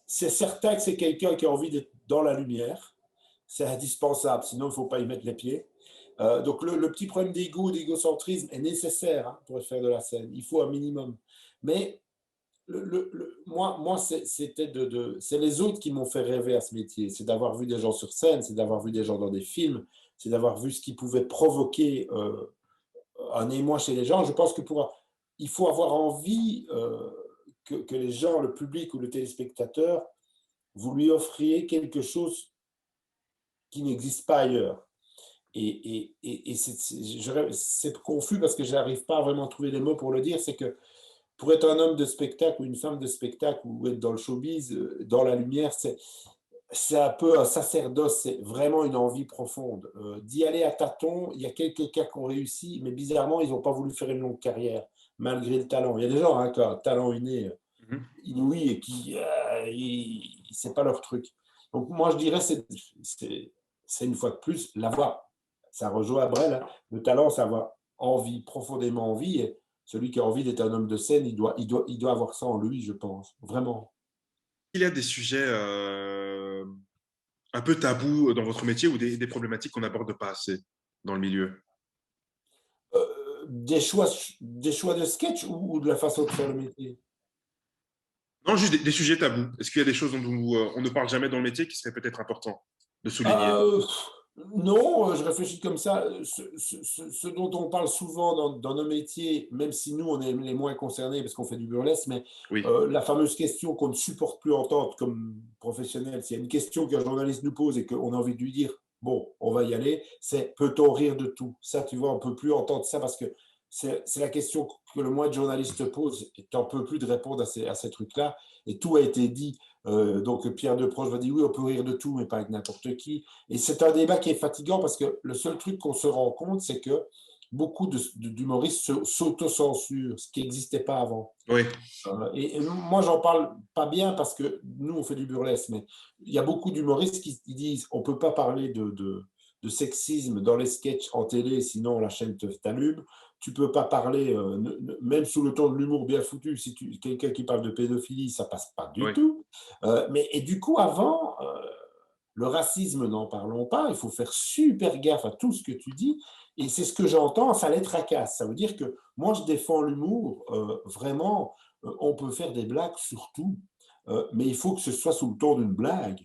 c'est certain que c'est quelqu'un qui a envie d'être dans la lumière. C'est indispensable, sinon il ne faut pas y mettre les pieds. Donc le petit problème d'ego, d'égocentrisme est nécessaire, hein, pour faire de la scène. Il faut un minimum. Mais moi c'est les autres qui m'ont fait rêver à ce métier. C'est d'avoir vu des gens sur scène, c'est d'avoir vu des gens dans des films, c'est d'avoir vu ce qui pouvait provoquer un émoi chez les gens. Je pense que il faut avoir envie que les gens, le public ou le téléspectateur, vous lui offriez quelque chose qui n'existe pas ailleurs. Et c'est confus parce que je n'arrive pas à vraiment trouver les mots pour le dire. C'est que pour être un homme de spectacle ou une femme de spectacle ou être dans le showbiz, dans la lumière, c'est un peu un sacerdoce, c'est vraiment une envie profonde. D'y aller à tâtons, il y a quelques cas qui ont réussi, mais bizarrement, ils n'ont pas voulu faire une longue carrière, malgré le talent. Il y a des gens hein, qui ont un talent inné, Mhm. inouï, et qui, c'est pas leur truc. Donc moi, je dirais, c'est une fois de plus, l'avoir, ça rejoint à Brel, hein, le talent, c'est avoir envie, profondément envie, et celui qui a envie d'être un homme de scène, il doit avoir ça en lui, je pense, vraiment. Il y a des sujets un peu tabous dans votre métier ou des problématiques qu'on n'aborde pas assez dans le milieu? Des choix de sketch ou de la façon de faire le métier? Non, juste des sujets tabous. Est-ce qu'il y a des choses dont on ne parle jamais dans le métier qui serait peut-être important de souligner? Euh, non, je réfléchis comme ça. Ce dont on parle souvent dans nos métiers, même si nous, on est les moins concernés parce qu'on fait du burlesque, mais Oui, la fameuse question qu'on ne supporte plus entendre comme professionnel, s'il y a une question qu'un journaliste nous pose et qu'on a envie de lui dire, bon, on va y aller, c'est peut-on rire de tout? Ça, tu vois, on ne peut plus entendre ça parce que c'est la question que le moins de journalistes posent et tu n'en peux plus de répondre à ces trucs-là. Et tout a été dit. Donc Pierre Desproges va dire oui, on peut rire de tout, mais pas avec n'importe qui. Et c'est un débat qui est fatigant parce que le seul truc qu'on se rend compte, c'est que beaucoup d'humoristes s'autocensurent, ce qui n'existait pas avant. oui, Et moi, j'en parle pas bien parce que nous, on fait du burlesque, mais il y a beaucoup d'humoristes qui disent on ne peut pas parler de sexisme dans les sketchs en télé, sinon la chaîne t'allume. Tu ne peux pas parler, même sous le ton de l'humour bien foutu, si quelqu'un qui parle de pédophilie, ça passe pas du oui, tout. Et du coup, avant, le racisme, n'en parlons pas, il faut faire super gaffe à tout ce que tu dis. Et c'est ce que j'entends, ça les tracasse. Ça veut dire que moi, je défends l'humour, vraiment, on peut faire des blagues sur tout, mais il faut que ce soit sous le ton d'une blague.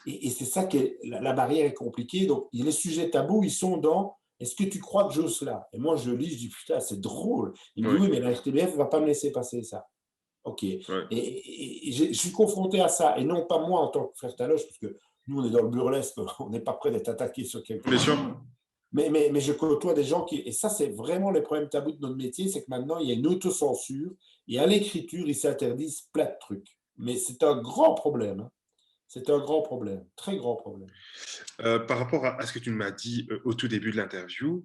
Et c'est ça que la barrière est compliquée. Donc, les sujets tabous, ils sont dans est-ce que tu crois que j'ose cela? Et moi, je lis, je dis putain, c'est drôle. Il me dit oui, oui, mais la RTBF ne va pas me laisser passer ça. Ok. oui. Et je suis confronté à ça, et non pas moi en tant que frère Taloche, parce que nous, on est dans le burlesque, on n'est pas prêt d'être attaqué sur quelque Bien chose. sûr. Mais je côtoie des gens qui. Et ça, c'est vraiment les problèmes tabous de notre métier, c'est que maintenant, il y a une autocensure, et à l'écriture, ils s'interdisent plein de trucs. Mais c'est un grand problème. Hein. C'est un grand problème, très grand problème. Par rapport à ce que tu m'as dit au tout début de l'interview,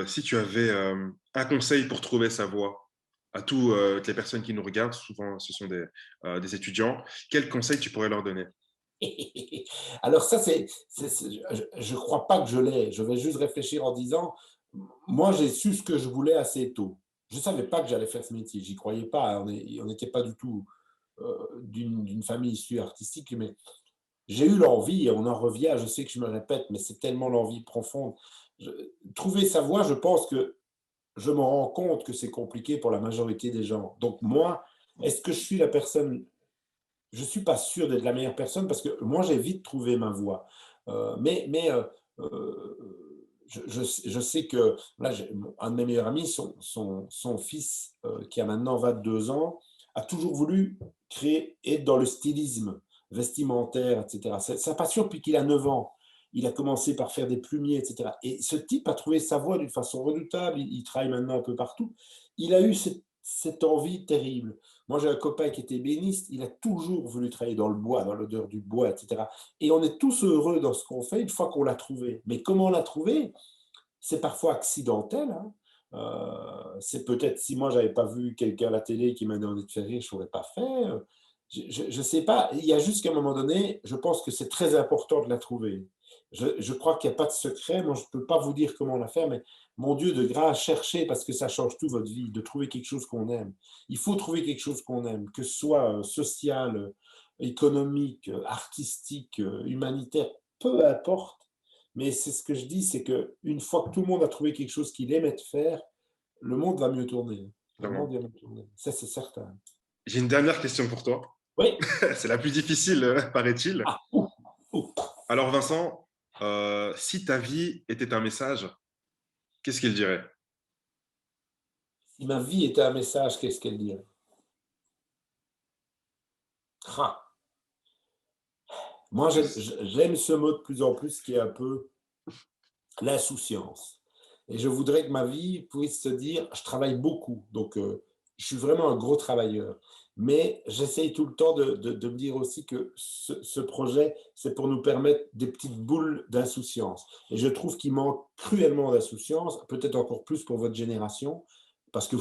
si tu avais un conseil pour trouver sa voie à toutes les personnes qui nous regardent, souvent ce sont des étudiants, quel conseil tu pourrais leur donner? Alors ça, je ne crois pas que je l'ai. Je vais juste réfléchir en disant, moi, j'ai su ce que je voulais assez tôt. Je ne savais pas que j'allais faire ce métier. J'y croyais pas. Hein. On n'était pas du tout d'une famille issue artistique, mais j'ai eu l'envie, et on en revient, je sais que je me répète, mais c'est tellement l'envie profonde. Je- Trouver sa voie, je pense que je me rends compte que c'est compliqué pour la majorité des gens. Donc moi, est-ce que je suis la personne je ne suis pas sûr d'être la meilleure personne parce que moi, j'ai vite trouvé ma voie. Je sais que là, un de mes meilleurs amis, son fils, qui a maintenant 22 ans, a toujours voulu créer, être dans le stylisme vestimentaire, etc. C'est sa passion depuis qu'il a 9 ans. Il a commencé par faire des plumiers, etc. Et ce type a trouvé sa voie d'une façon redoutable. Il travaille maintenant un peu partout. Il a eu cette envie terrible. Moi, j'ai un copain qui était béniste, il a toujours voulu travailler dans le bois, dans l'odeur du bois, etc. Et on est tous heureux dans ce qu'on fait une fois qu'on l'a trouvé. Mais comment on l'a trouvé? C'est parfois accidentel. Hein. C'est peut-être si moi, j'avais pas vu quelqu'un à la télé qui m'a donné de faire rire, je n'aurais pas fait. Je sais pas. Il y a juste qu'à un moment donné, je pense que c'est très important de la trouver. Je crois qu'il n'y a pas de secret. Moi, je ne peux pas vous dire comment la faire, mais mon Dieu, de grâce, cherchez parce que ça change tout votre vie, de trouver quelque chose qu'on aime. Il faut trouver quelque chose qu'on aime, que ce soit social, économique, artistique, humanitaire, peu importe. Mais c'est ce que je dis, c'est qu'une fois que tout le monde a trouvé quelque chose qu'il aimait faire, le monde va mieux tourner. Le monde Vraiment. va mieux tourner. Ça, c'est certain. J'ai une dernière question pour toi. Oui. C'est la plus difficile, paraît-il. Ah, ouh, ouh. Alors Vincent, si ta vie était un message, qu'est-ce qu'il dirait? Si ma vie était un message, qu'est-ce qu'elle dirait? Ah. Moi, j'aime ce mot de plus en plus qui est un peu l'insouciance. Et je voudrais que ma vie puisse se dire, je travaille beaucoup, donc je suis vraiment un gros travailleur. Mais j'essaye tout le temps de me dire aussi que ce projet, c'est pour nous permettre des petites boules d'insouciance. Et je trouve qu'il manque cruellement d'insouciance, peut-être encore plus pour votre génération, parce que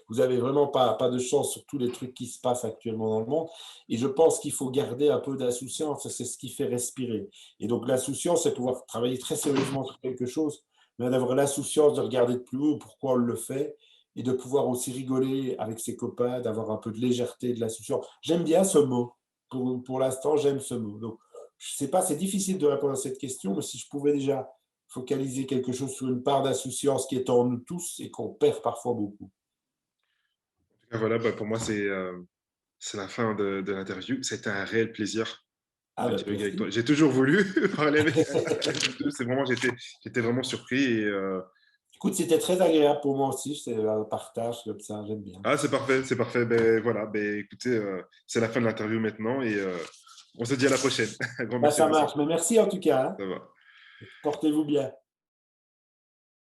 vous avez vraiment pas de chance sur tous les trucs qui se passent actuellement dans le monde. Et je pense qu'il faut garder un peu d'insouciance, c'est ce qui fait respirer. Et donc l'insouciance, c'est pouvoir travailler très sérieusement sur quelque chose, mais d'avoir l'insouciance de regarder de plus haut pourquoi on le fait et de pouvoir aussi rigoler avec ses copains, d'avoir un peu de légèreté, de l'insouciance. J'aime bien ce mot. Pour l'instant, j'aime ce mot. Donc, je ne sais pas, c'est difficile de répondre à cette question, mais si je pouvais déjà focaliser quelque chose sur une part d'insouciance qui est en nous tous et qu'on perd parfois beaucoup. Et voilà, bah, pour moi, c'est la fin de l'interview. C'était un réel plaisir Ah de ben, dialoguer avec toi. merci. J'ai toujours voulu parler avec vous deux. C'est vraiment, j'étais vraiment surpris. Écoute, c'était très agréable pour moi aussi. C'est un partage comme ça, j'aime bien. Ah, c'est parfait, c'est parfait. Ben voilà, ben écoutez, c'est la fin de l'interview maintenant et on se dit à la prochaine. Un grand Ben, merci, ça Vincent. marche. Mais merci en tout cas, hein. Ça va. Portez-vous bien.